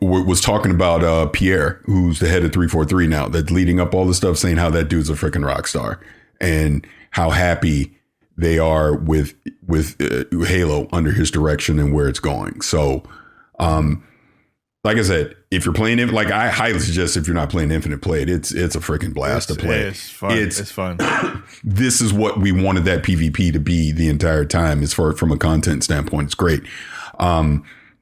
C: was talking about Pierre, who's the head of 343 now, that's leading up all the stuff, saying how that dude's a freaking rock star and how happy they are with Halo under his direction and where it's going. So, like I said, if you're playing it, like I highly suggest if you're not playing Infinite, play it. It's a freaking blast to play.
B: It's fun. It's fun.
C: This is what we wanted that PvP to be the entire time. As far from a content standpoint, it's great.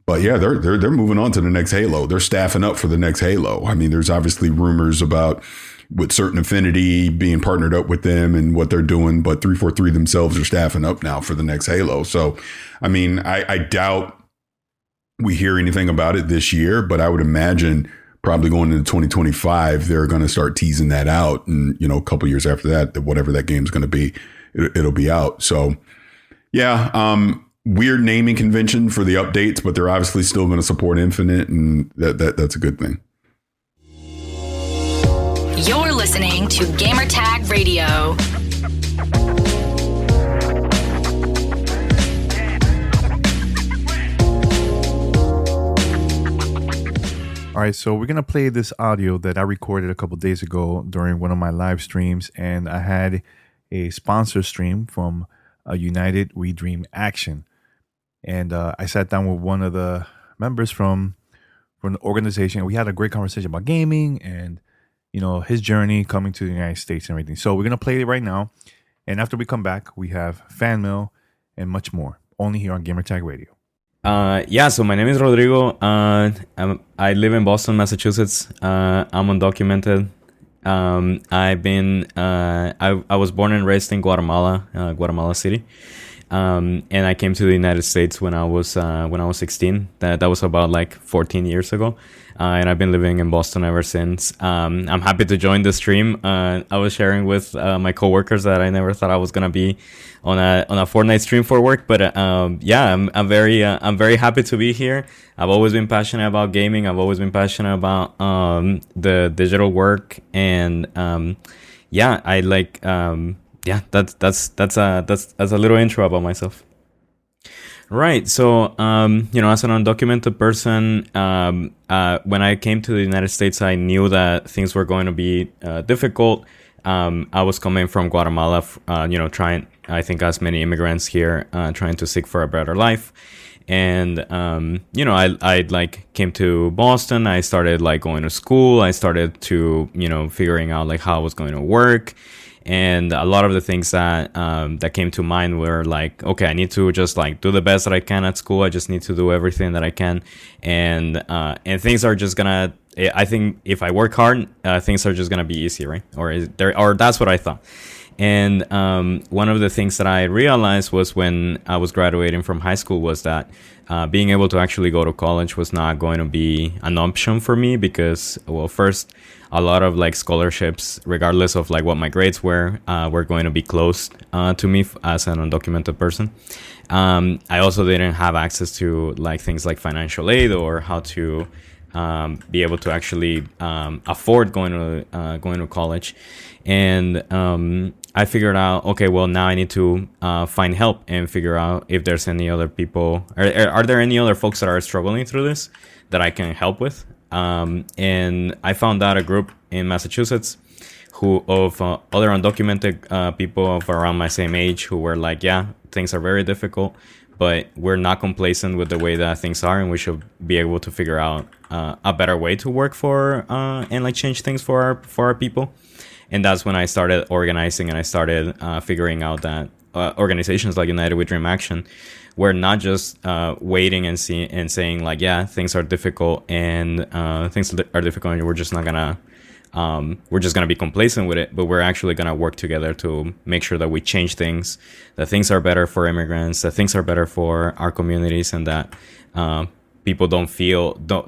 C: But yeah, they're moving on to the next Halo. They're staffing up for the next Halo. I mean, there's obviously rumors about with Certain Affinity being partnered up with them and what they're doing, but 343 themselves are staffing up now for the next Halo. So, I mean, I doubt we hear anything about it this year, but I would imagine probably going into 2025, they're going to start teasing that out. And, a couple years after that, whatever that game's going to be, it'll be out. So, yeah, weird naming convention for the updates, but they're obviously still going to support Infinite, and that's a good thing.
A: You're listening to Gamertag Radio.
B: All right, so we're going to play this audio that I recorded a couple days ago during one of my live streams, and I had a sponsor stream from United We Dream Action. And I sat down with one of the members from the organization. We had a great conversation about gaming and, his journey coming to the United States and everything. So we're going to play it right now. And after we come back, we have fan mail and much more, only here on Gamertag Radio.
D: So my name is Rodrigo. I live in Boston, Massachusetts. I'm undocumented. I've been I was born and raised in Guatemala, Guatemala City. And I came to the United States when I was 16. That was about like 14 years ago, and I've been living in Boston ever since. I'm happy to join the stream. I was sharing with my coworkers that I never thought I was gonna be on a Fortnite stream for work, but yeah, I'm very happy to be here. I've always been passionate about gaming. I've always been passionate about the digital work, and yeah, I like. Yeah, that's a little intro about myself. Right. So, as an undocumented person, when I came to the United States, I knew that things were going to be difficult. I was coming from Guatemala, trying, I think, as many immigrants here, trying to seek for a better life. And, I like came to Boston. I started like going to school. I started to, figuring out like how I was going to work. And a lot of the things that that came to mind were like, okay, I need to just like do the best that I can at school. I just need to do everything that I can, and things are just gonna. I think if I work hard, things are just gonna be easy, right? Or that's what I thought. And one of the things that I realized was when I was graduating from high school was that being able to actually go to college was not going to be an option for me because, well, first, a lot of like scholarships, regardless of like what my grades were going to be closed to me as an undocumented person. I also didn't have access to like things like financial aid or how to be able to actually afford going to college. And I figured out, okay, well, now I need to find help and figure out if there's any other people. Are there any other folks that are struggling through this that I can help with? And I found out a group in Massachusetts of other undocumented people of around my same age who were like, yeah, things are very difficult, but we're not complacent with the way that things are, and we should be able to figure out a better way to work for and like change things for our people. And that's when I started organizing, and I started figuring out that organizations like United We Dream Action were not just waiting and saying like, yeah, things are difficult and things are difficult, and we're just gonna be complacent with it, but we're actually gonna work together to make sure that we change things, that things are better for immigrants, that things are better for our communities, and that people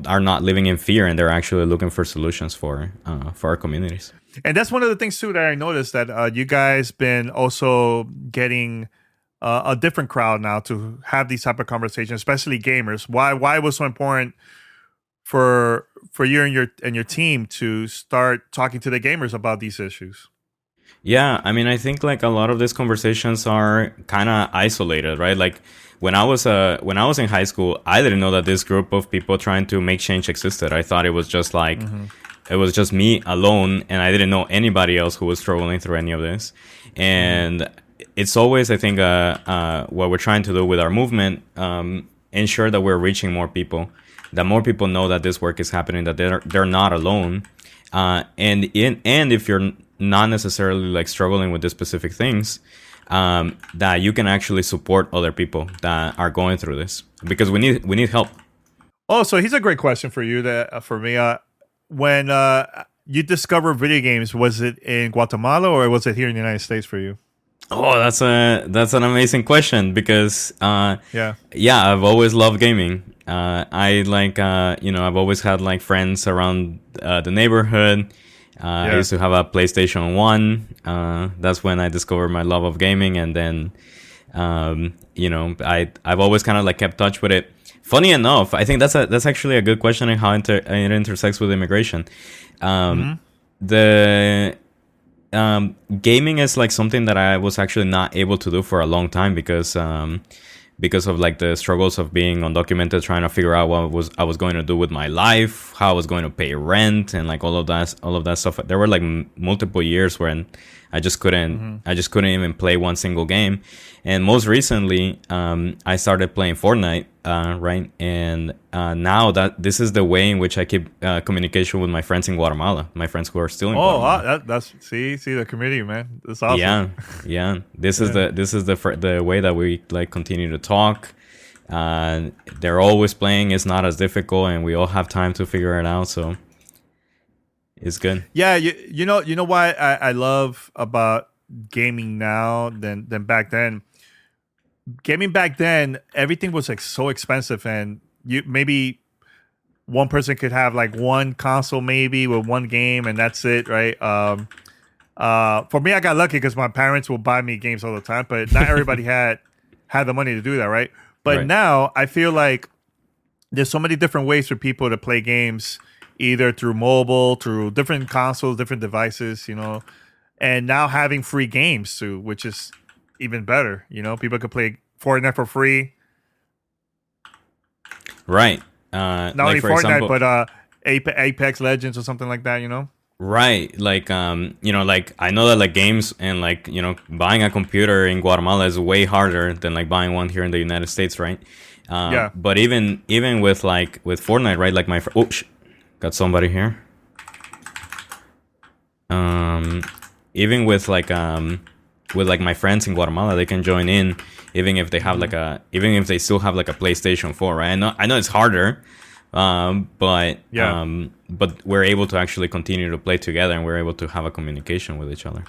D: are not living in fear, and they're actually looking for solutions for our communities.
B: And that's one of the things too that I noticed, that you guys been also getting a different crowd now to have these type of conversations, especially gamers. Why it was so important for you and your team to start talking to the gamers about these issues?
D: Yeah, I mean, I think like a lot of these conversations are kind of isolated, right? Like when I was in high school, I didn't know that this group of people trying to make change existed. I thought it was just like it was just me alone, and I didn't know anybody else who was struggling through any of this. And it's always, I think, what we're trying to do with our movement, ensure that we're reaching more people, that more people know that this work is happening, that they're not alone, and if you're not necessarily like struggling with these specific things, that you can actually support other people that are going through this, because we need help.
B: Oh, so here's a great question for you. For me, when you discovered video games, was it in Guatemala or was it here in the United States for you?
D: Oh, that's an amazing question, because I've always loved gaming. I like I've always had like friends around the neighborhood. I used to have a PlayStation 1. That's when I discovered my love of gaming, and then I've always kind of like kept touch with it. Funny enough, I think that's actually a good question in how it intersects with immigration. The gaming is like something that I was actually not able to do for a long time because of like the struggles of being undocumented, trying to figure out what I was going to do with my life, how I was going to pay rent, and like all of that stuff. There were like multiple years when I just couldn't even play one single game. And most recently, I started playing Fortnite, right? And now that this is the way in which I keep communication with my friends in Guatemala, my friends who are still in Guatemala.
B: That's see the community, man. That's awesome.
D: Yeah. This is the way that we like continue to talk. They're always playing. It's not as difficult, and we all have time to figure it out. So is good.
B: Yeah, you know why I love about gaming now than back then. Gaming back then, everything was like so expensive, and you maybe one person could have like one console maybe with one game, and that's it, right? For me, I got lucky because my parents will buy me games all the time, but not everybody had the money to do that, right? But
D: Right.
B: now I feel like there's so many different ways for people to play games, either through mobile, through different consoles, different devices, and now having free games too, which is even better. People can play Fortnite for free.
D: Right.
B: Not
D: like
B: only
D: for
B: Fortnite,
D: example,
B: but Apex Legends or something like that.
D: right. Like like I know that like games and like buying a computer in Guatemala is way harder than like buying one here in the United States, right?
B: Yeah.
D: But even with Fortnite, right? Like got somebody here. Even with my friends in Guatemala, they can join in even if they have even if they still have like a PlayStation 4, right? I know it's harder, but we're able to actually continue to play together, and we're able to have a communication with each other.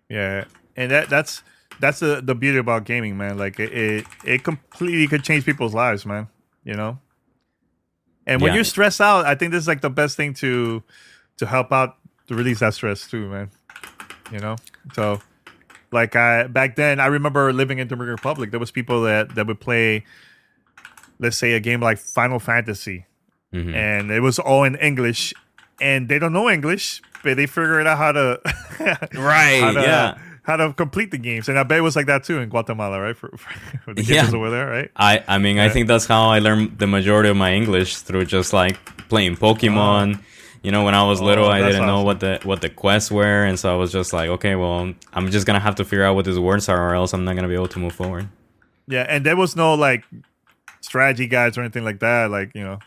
B: Yeah, and that's the beauty about gaming, man. Like it completely could change people's lives, man. And when
D: Yeah.
B: you're stressed out, I think this is like the best thing to help out to release that stress too, man. So like back then, I remember living in Dominican Republic. There was people that would play, let's say, a game like Final Fantasy, and it was all in English, and they don't know English, but they figured out how to
D: Right.
B: how to complete the games. And I bet it was like that too in Guatemala, right? For the kids over there, right?
D: I mean, I think that's how I learned the majority of my English, through just like playing Pokemon. When I was little, I
B: that's
D: didn't know
B: awesome.
D: what the quests were, and so I was just like, okay, well, I'm just gonna have to figure out what these words are, or else I'm not gonna be able to move forward.
B: Yeah, and there was no like strategy guides or anything like that, like in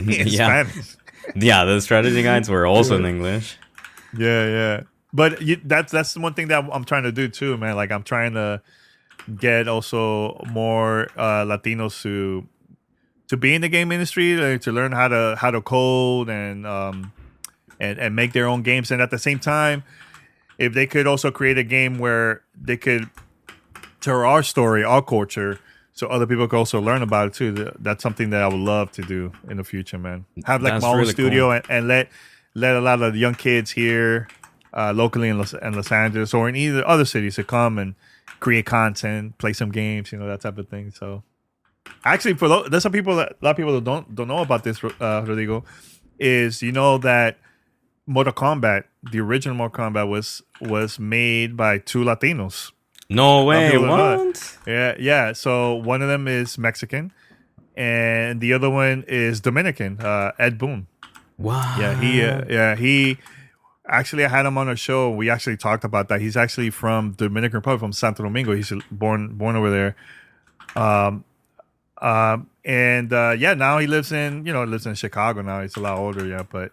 D: Yeah.
B: Spanish.
D: Yeah, the strategy guides were also in English.
B: Yeah. But that's the one thing that I'm trying to do too, man. Like I'm trying to get also more Latinos to be in the game industry, like, to learn how to code and make their own games, and at the same time, if they could also create a game where they could tell our story, our culture, so other people could also learn about it too. That's something that I would love to do in the future, man. Have like
D: That's
B: my own
D: really
B: studio
D: cool.
B: and let a lot of young kids here locally in Los Angeles or in either other cities to come and create content, play some games, that type of thing. So actually, there's some people a lot of people that don't know about this, Rodrigo, is that Mortal Kombat, the original Mortal Kombat, was made by two Latinos.
D: No way!
B: people don't know
D: What?
B: Yeah. So one of them is Mexican, and the other one is Dominican. Ed Boon.
D: Wow.
B: He. Actually, I had him on a show. We actually talked about that. He's actually from Dominican Republic, from Santo Domingo. He's born over there. Now he lives in Chicago now. He's a lot older, but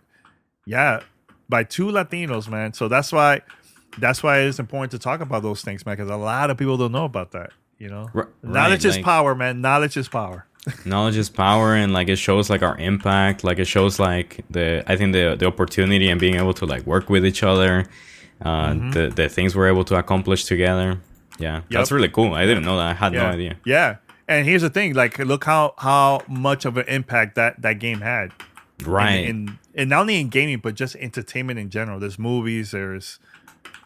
B: yeah, by two Latinos, man. So that's why it's important to talk about those things, man, because a lot of people don't know about that. Knowledge is power, man. Knowledge is power.
D: Knowledge is power, and like it shows like our impact. Like it shows like the opportunity and being able to like work with each other. The things we're able to accomplish together. Yeah, that's really cool. I didn't know that. I had no idea.
B: Yeah, and here's the thing: like, look how much of an impact that game had.
D: Right.
B: And not only in gaming, but just entertainment in general. There's movies. There's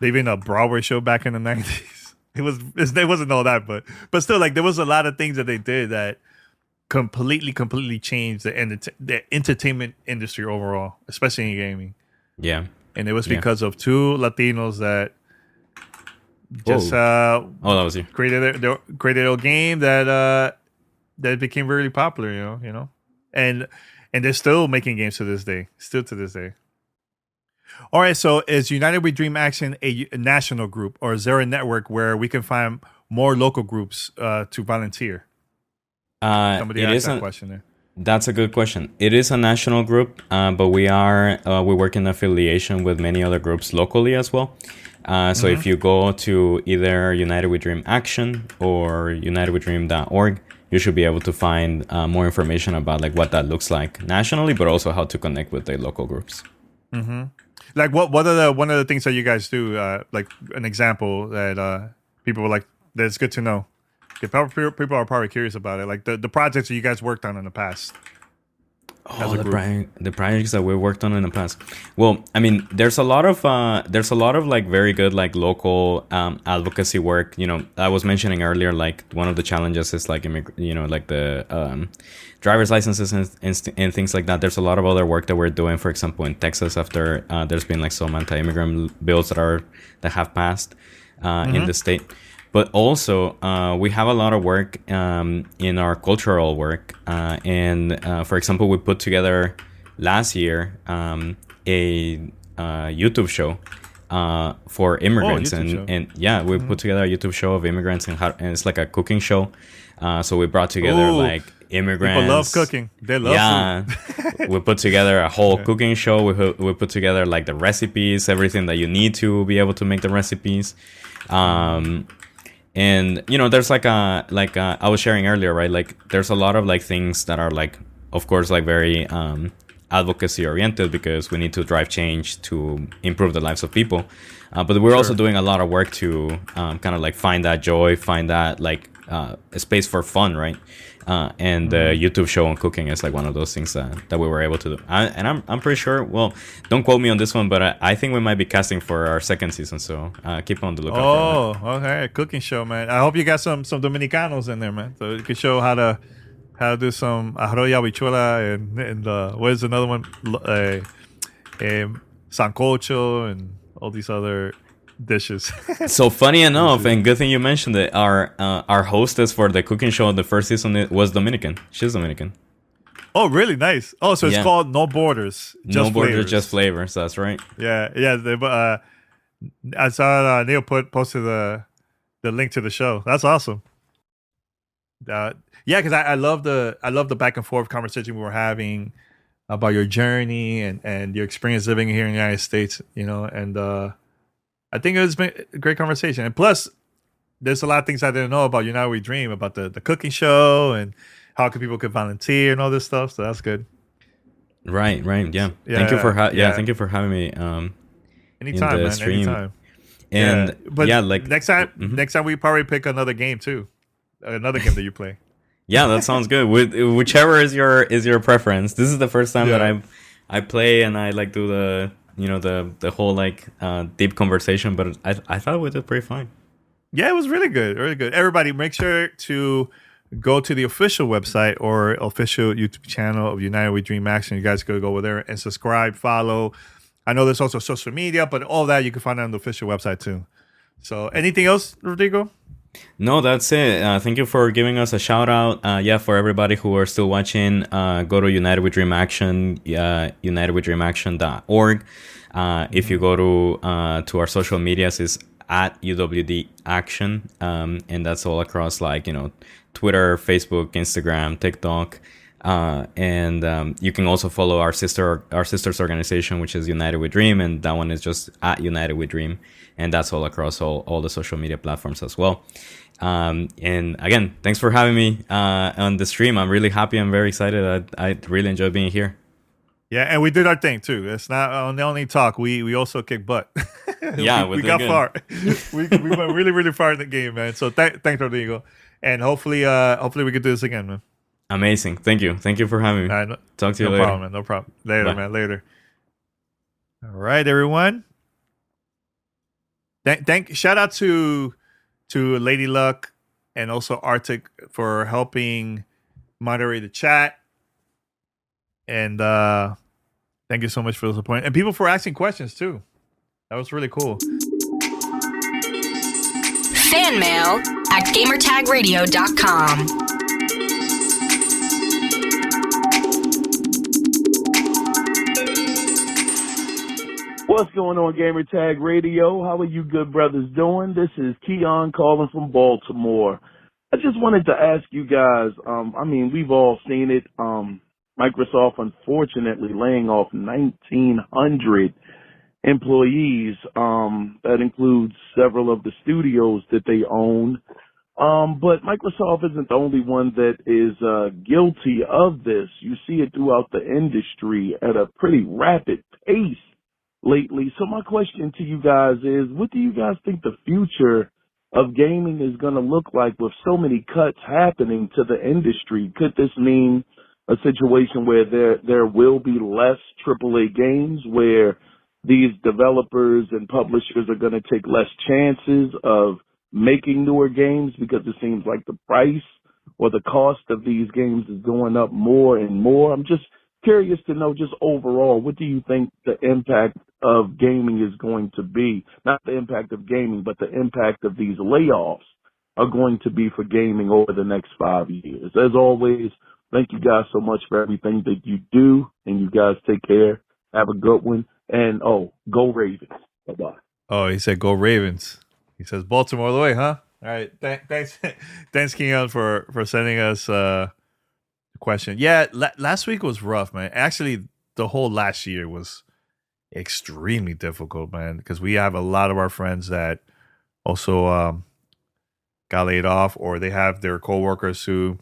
B: even a Broadway show back in the 90s. It wasn't all that, but still, like, there was a lot of things that they did that completely changed the entertainment industry overall, especially in gaming.
D: Yeah.
B: And it was because of two Latinos that just
D: that was you.
B: created a game that became really popular, and they're still making games to this day. All right, so is United We Dream Action a national group, or is there a network where we can find more local groups to volunteer? Somebody asked that question there.
D: That's a good question. It is a national group, but we work in affiliation with many other groups locally as well. So if you go to either United We Dream Action or unitedwedream.org, you should be able to find more information about like what that looks like nationally, but also how to connect with the local groups.
B: Like what are one of the things that you guys do? Like an example that people were like, that's good to know. People are probably curious about it. Like the projects that you guys worked on in the past.
D: Oh, the projects that we worked on in the past. Well, I mean, there's a lot of like very good like local advocacy work. You know, I was mentioning earlier, like one of the challenges is like like the driver's licenses and things like that. There's a lot of other work that we're doing. For example, in Texas, after there's been like some anti-immigrant bills that have passed in the state. But also, we have a lot of work in our cultural work. And for example, we put together last year a YouTube show for immigrants. We put together a YouTube show of immigrants and it's like a cooking show. So we brought together like immigrants.
B: People love cooking. They love food.
D: We put together a whole cooking show. We put together like the recipes, everything that you need to be able to make the recipes. And there's like I was sharing earlier, right? Like there's a lot of like things that are like, of course, like very advocacy oriented because we need to drive change to improve the lives of people. But we're also doing a lot of work to kind of like find that joy, find that like a space for fun, right? And the YouTube show on cooking is like one of those things that we were able to do. I'm pretty sure, well, don't quote me on this one, but I think we might be casting for our second season, so keep on the lookout for that.
B: Okay, cooking show, man. I hope you got some Dominicanos in there, man, so you can show how to do some arroz y habichuela and what is another one, sancocho and all these other dishes.
D: So funny enough, and good thing you mentioned it, our hostess for the cooking show the first season was Dominican. She's Dominican.
B: Oh, really? Nice. Oh, so it's called No Borders,
D: Just Flavors. Just Flavors. That's right.
B: Yeah. I saw Neil posted the link to the show. That's awesome. Because I love the back and forth conversation we were having about your journey and your experience living here in the United States. And I think it's been a great conversation. And plus, there's a lot of things I didn't know about United We Dream, about the cooking show and how people could volunteer and all this stuff. So that's good.
D: Right. Yeah. Thank you for thank you for having me.
B: Anytime, man. Stream. Anytime.
D: And
B: like next time we probably pick another game too, another game that you play.
D: Yeah, that sounds good. Whichever is your preference. This is the first time that I play and I like do the whole like deep conversation, but I thought we did pretty fine.
B: Yeah, it was really good. Everybody, make sure to go to the official website or official YouTube channel of United We Dream Action. You guys could go over there and subscribe, follow. I know there's also social media, but all that you can find on the official website too. So anything else, Rodrigo?
D: No, that's it. Thank you for giving us a shout out. For everybody who are still watching, go to United We Dream Action, unitedwedreamaction.org. If you go to our social medias, is at UWD Action, and that's all across like Twitter, Facebook, Instagram, TikTok, and you can also follow our sister's organization, which is United We Dream, and that one is just at United We Dream, and that's all across all the social media platforms as well. And again, thanks for having me on the stream. I'm really happy. I'm very excited. I really enjoy being here.
B: Yeah, and we did our thing too. It's not only talk. We also kick butt.
D: Yeah,
B: we got far. we went really, really far in the game, man. So thanks, Rodrigo. And hopefully we can do this again, man.
D: Amazing. Thank you for having me. Talk to you later.
B: No problem, man. No problem. Later, Bye. Man. Later. All right, everyone. Shout out to Lady Luck and also Arctic for helping moderate the chat. And thank you so much for the support. And people for asking questions too. That was really cool.
A: Fan mail at gamertagradio.com.
E: What's going on, Gamertag Radio? How are you good brothers doing? This is Keon calling from Baltimore. I just wanted to ask you guys, we've all seen it. Microsoft, unfortunately, laying off 1,900 employees. That includes several of the studios that they own. But Microsoft isn't the only one that is guilty of this. You see it throughout the industry at a pretty rapid pace. lately. So my question to you guys is, what do you guys think the future of gaming is going to look like with so many cuts happening to the industry? Could this mean a situation where there will be less AAA games, where these developers and publishers are going to take less chances of making newer games because it seems like the price or the cost of these games is going up more and more? I'm just curious to know, just overall, what do you think the impact of gaming is going to be? Not the impact of gaming, but the impact of these layoffs are going to be for gaming over the next 5 years. As always, thank you guys so much for everything that you do, and you guys take care. Have a good one. And, go Ravens. Bye-bye.
B: Oh, he said go Ravens. He says Baltimore all the way, huh? All right. Thanks, Keon, for sending us the question. Yeah, last week was rough, man. Actually, the whole last year was extremely difficult, man, because we have a lot of our friends that also got laid off, or they have their coworkers who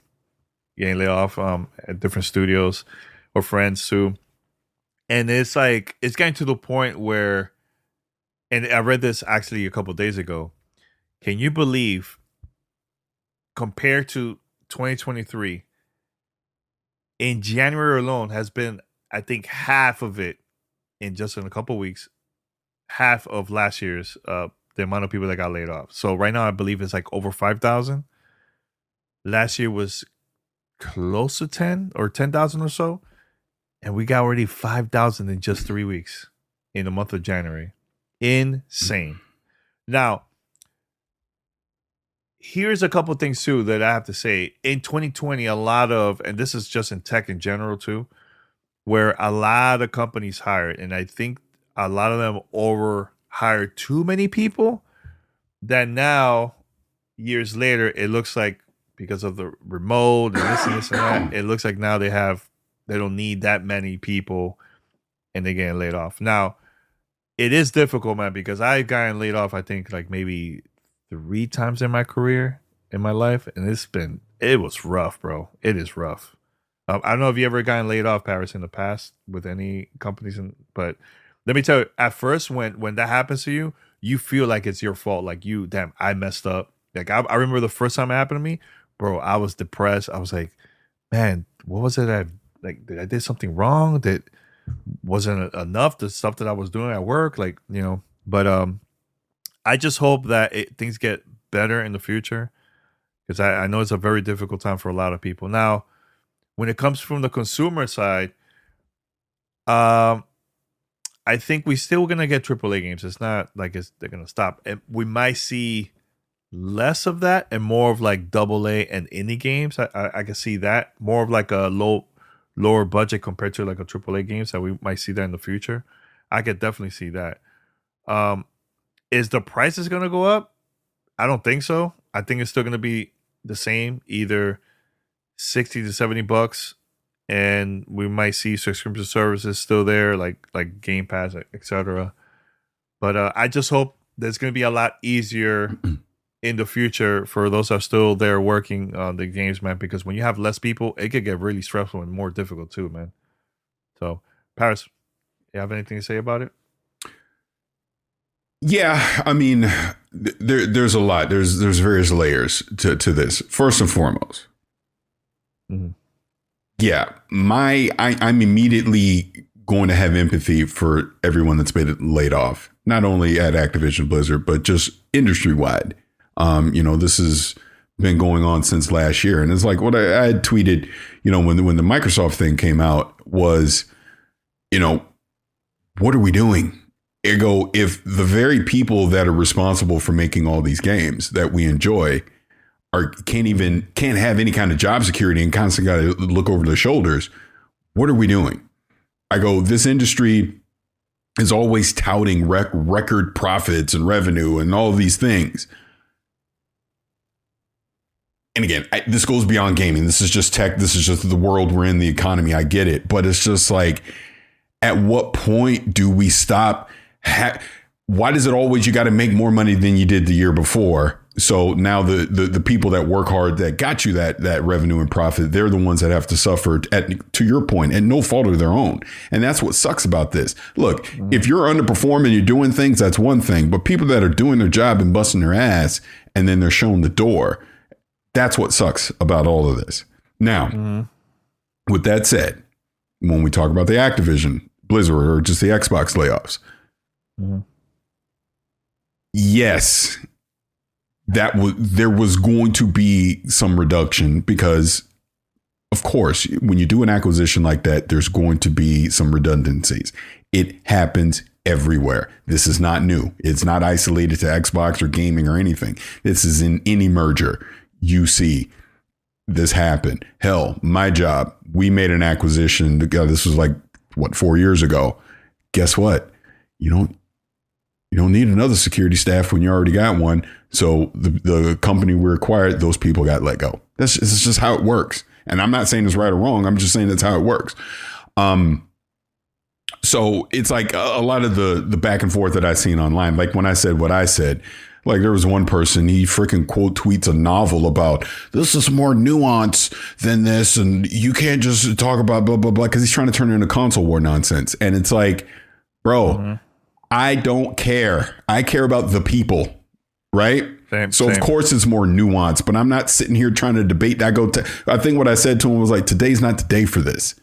B: getting laid off at different studios, or friends too. And it's like, it's getting to the point where, and I read this actually a couple of days ago. Can you believe, compared to 2023, in January alone has been, I think, half of it in just in a couple of weeks, half of last year's, the amount of people that got laid off. So right now, I believe it's like over 5,000. Last year was close to 10 or 10,000 or so. And we got already 5,000 in just 3 weeks in the month of January. Insane. Now, here's a couple things too that I have to say. In 2020, a lot of, and this is just in tech in general too, where a lot of companies hired, and I think a lot of them over hired too many people, that now, years later, it looks like because of the remote and this and that, it looks like now they don't need that many people and they're getting laid off. Now, it is difficult, man, because I've gotten laid off, I think, like maybe 3 times in my career, in my life, and it was rough, bro. It is rough. I don't know if you ever gotten laid off, Paris, in the past with any companies, but let me tell you, at first, when that happens to you, you feel like it's your fault. Like, damn, I messed up. Like, I remember the first time it happened to me, bro, I was depressed. I was like, man, what was it? Did I did something wrong? That wasn't enough, the stuff that I was doing at work, like, but I just hope that things get better in the future, because I know it's a very difficult time for a lot of people. Now, when it comes from the consumer side, I think we still gonna get AAA games. It's not like they're gonna stop, and we might see less of that and more of like AA and indie games. I can see that more of like a lower budget compared to like a AAA games, that we might see that in the future. I could definitely see that. Is the prices going to go up? I don't think so. I think it's still going to be the same, either $60 to $70, and we might see subscription services still there, like Game Pass, etc. But I just hope there's going to be a lot easier in the future for those that are still there working on the games, man, because when you have less people, it could get really stressful and more difficult too, man. So, Paris, you have anything to say about it?
C: Yeah, I mean, there's a lot. There's various layers to this. First and foremost, yeah, I'm immediately going to have empathy for everyone that's been laid off, not only at Activision Blizzard, but just industry wide. This has been going on since last year, and it's like what I had tweeted, when the Microsoft thing came out was, what are we doing? Ergo, if the very people that are responsible for making all these games that we enjoy can't have any kind of job security and constantly got to look over their shoulders, what are we doing? I go, this industry is always touting record profits and revenue and all these things. And again, this goes beyond gaming. This is just tech. This is just the world we're in, the economy. I get it. But it's just like, at what point do we stop? Why does it always, you got to make more money than you did the year before? So now the people that work hard that got you that revenue and profit, they're the ones that have to suffer to your point, at no fault of their own. And that's what sucks about this. Look, if you're underperforming, you're doing things, that's one thing. But people that are doing their job and busting their ass and then they're shown the door, that's what sucks about all of this. Now, with that said, when we talk about the Activision, Blizzard, or just the Xbox layoffs, yes, there was going to be some reduction because, of course, when you do an acquisition like that, there's going to be some redundancies. It happens everywhere. This is not new. It's not isolated to Xbox or gaming or anything. This is in any merger. You see this happen. Hell, my job, we made an acquisition. This was like, 4 years ago. Guess what? You don't need another security staff when you already got one. So the company we acquired, those people got let go. It's just how it works. And I'm not saying it's right or wrong. I'm just saying that's how it works. So it's like a lot of the back and forth that I've seen online. Like when I said what I said, like there was one person, he freaking quote tweets a novel about this is more nuance than this. And you can't just talk about blah, blah, blah, because he's trying to turn it into console war nonsense. And it's like, bro, I don't care. I care about the people. Right. So of course it's more nuanced, but I'm not sitting here trying to debate that. I think what I said to him was like, today's not the day for this.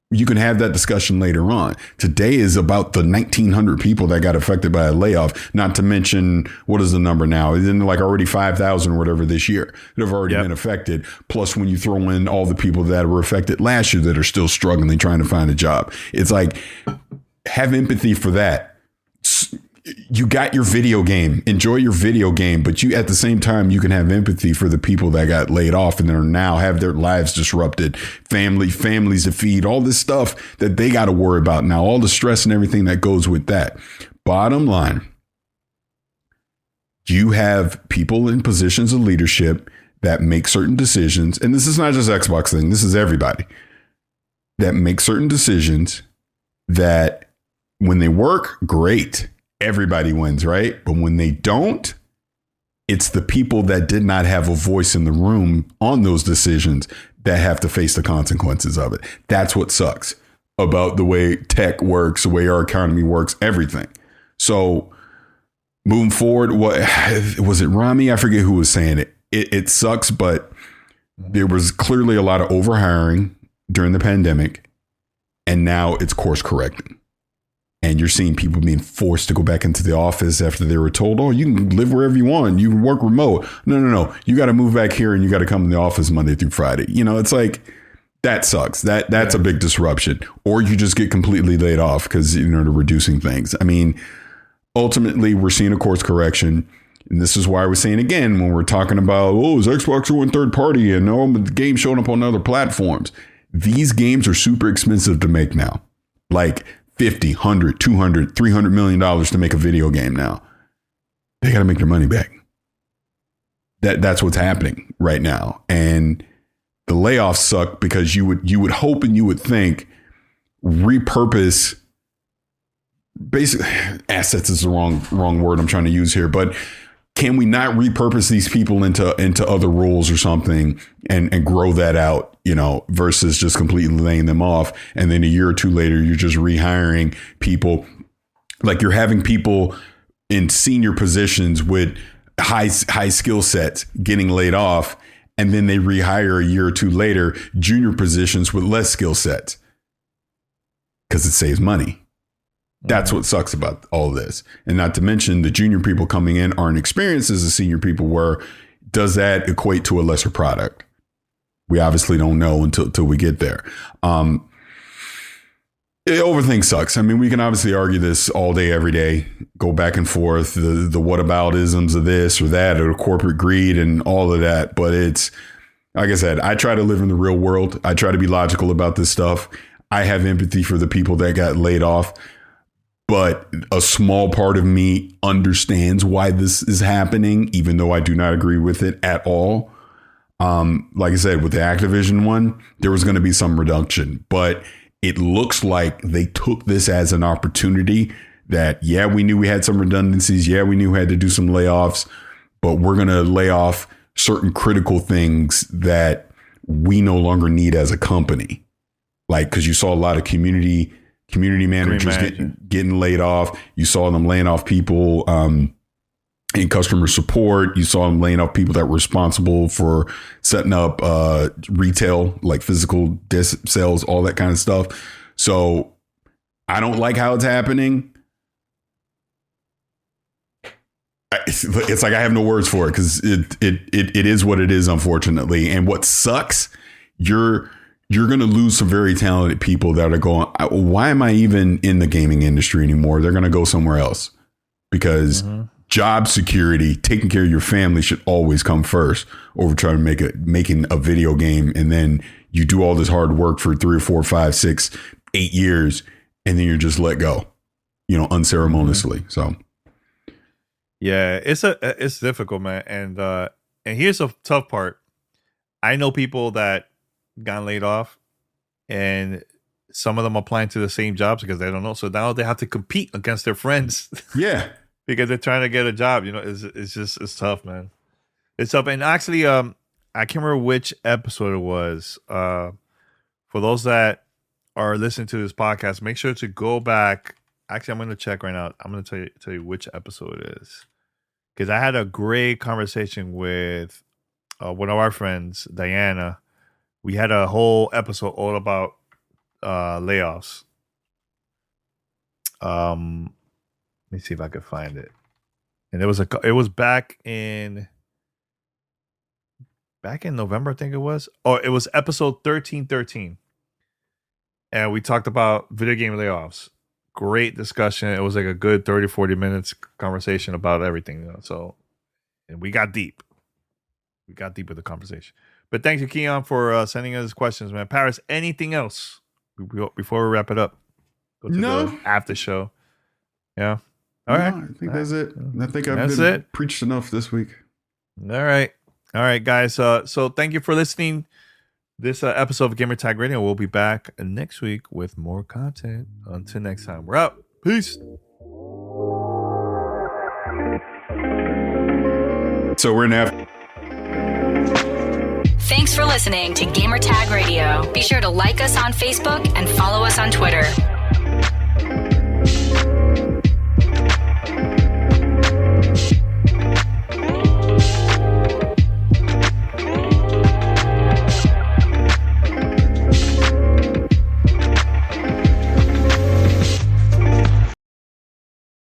C: You can have that discussion later on. Today is about the 1,900 people that got affected by a layoff, not to mention, what is the number now? It's in like already 5,000 or whatever this year that have already been affected. Plus when you throw in all the people that were affected last year that are still struggling, trying to find a job. It's like, have empathy for that. You got your video game, enjoy your video game, but you at the same time, you can have empathy for the people that got laid off and are now have their lives disrupted, families to feed, all this stuff that they got to worry about now, all the stress and everything that goes with that. Bottom line, you have people in positions of leadership that make certain decisions. And this is not just Xbox thing. This is everybody that make certain decisions that when they work, great. Everybody wins, right? But when they don't, it's the people that did not have a voice in the room on those decisions that have to face the consequences of it. That's what sucks about the way tech works, the way our economy works, everything. So moving forward, what was it, Rami? I forget who was saying it. It sucks, but there was clearly a lot of overhiring during the pandemic, and now it's course correcting. And you're seeing people being forced to go back into the office after they were told, oh, you can live wherever you want. You can work remote. No. You got to move back here and you got to come in the office Monday through Friday. It's like, that sucks. That's a big disruption. Or you just get completely laid off because, they're reducing things. I mean, ultimately, we're seeing a course correction. And this is why we're saying again, when we're talking about, is Xbox going third party and the game's showing up on other platforms. These games are super expensive to make now. Like, $50, $100, $200, $300 million to make a video game now. They got to make their money back. That's what's happening right now. And the layoffs suck because you would hope and you would think repurpose basically assets is the wrong word I'm trying to use here, but can we not repurpose these people into other roles or something and grow that out, versus just completely laying them off. And then a year or two later, you're just rehiring people. Like you're having people in senior positions with high skill sets getting laid off. And then they rehire a year or two later, junior positions with less skill sets because it saves money. That's what sucks about all this. And not to mention the junior people coming in aren't experienced as the senior people were. Does that equate to a lesser product? We obviously don't know until we get there. Everything sucks. I mean, we can obviously argue this all day, every day, go back and forth, the whataboutisms of this or that, or corporate greed and all of that. But it's, like I said, I try to live in the real world. I try to be logical about this stuff. I have empathy for the people that got laid off. But a small part of me understands why this is happening, even though I do not agree with it at all. Like I said, with the Activision one, there was going to be some reduction, but it looks like they took this as an opportunity that, we knew we had some redundancies. Yeah, we knew we had to do some layoffs, but we're going to lay off certain critical things that we no longer need as a company. Like, because you saw a lot of community managers getting laid off. You saw them laying off people in customer support. You saw them laying off people that were responsible for setting up retail, like physical sales, all that kind of stuff. So I don't like how it's happening. It's like I have no words for it, because it is what it is, unfortunately. And what sucks, you're going to lose some very talented people that are going, why am I even in the gaming industry anymore? They're going to go somewhere else, because job security, taking care of your family should always come first over trying to making a video game. And then you do all this hard work for 3 or 4, 5, 6, 8 years, and then you're just let go, unceremoniously. So.
B: Yeah, it's difficult, man. And here's the tough part. I know people that got laid off, and some of them applying to the same jobs because they don't know. So now they have to compete against their friends. Yeah. Because they're trying to get a job. It's tough, man. It's tough. And actually, I can't remember which episode it was. For those that are listening to this podcast, make sure to go back. Actually, I'm going to check right now. I'm going to tell you which episode it is, because I had a great conversation with one of our friends, Diana. We had a whole episode all about layoffs. Let me see if I could find it. And it was back in November, I think it was. Oh, it was episode 1313. And we talked about video game layoffs. Great discussion. It was like a good 30, 40 minutes conversation about everything. So, and we got deep. We got deep with the conversation. But thank you, Keon, for sending us questions, man. Paris, anything else before we wrap it up? Go to the after show. Yeah. All right.
C: I think that's it. I think I've preached enough this week.
B: All right, guys. So thank you for listening. This episode of Gamertag Radio. We'll be back next week with more content. Until next time, we're out. Peace.
C: So we're in
A: Thanks for listening to Gamertag Radio. Be sure to like us on Facebook and follow us on Twitter.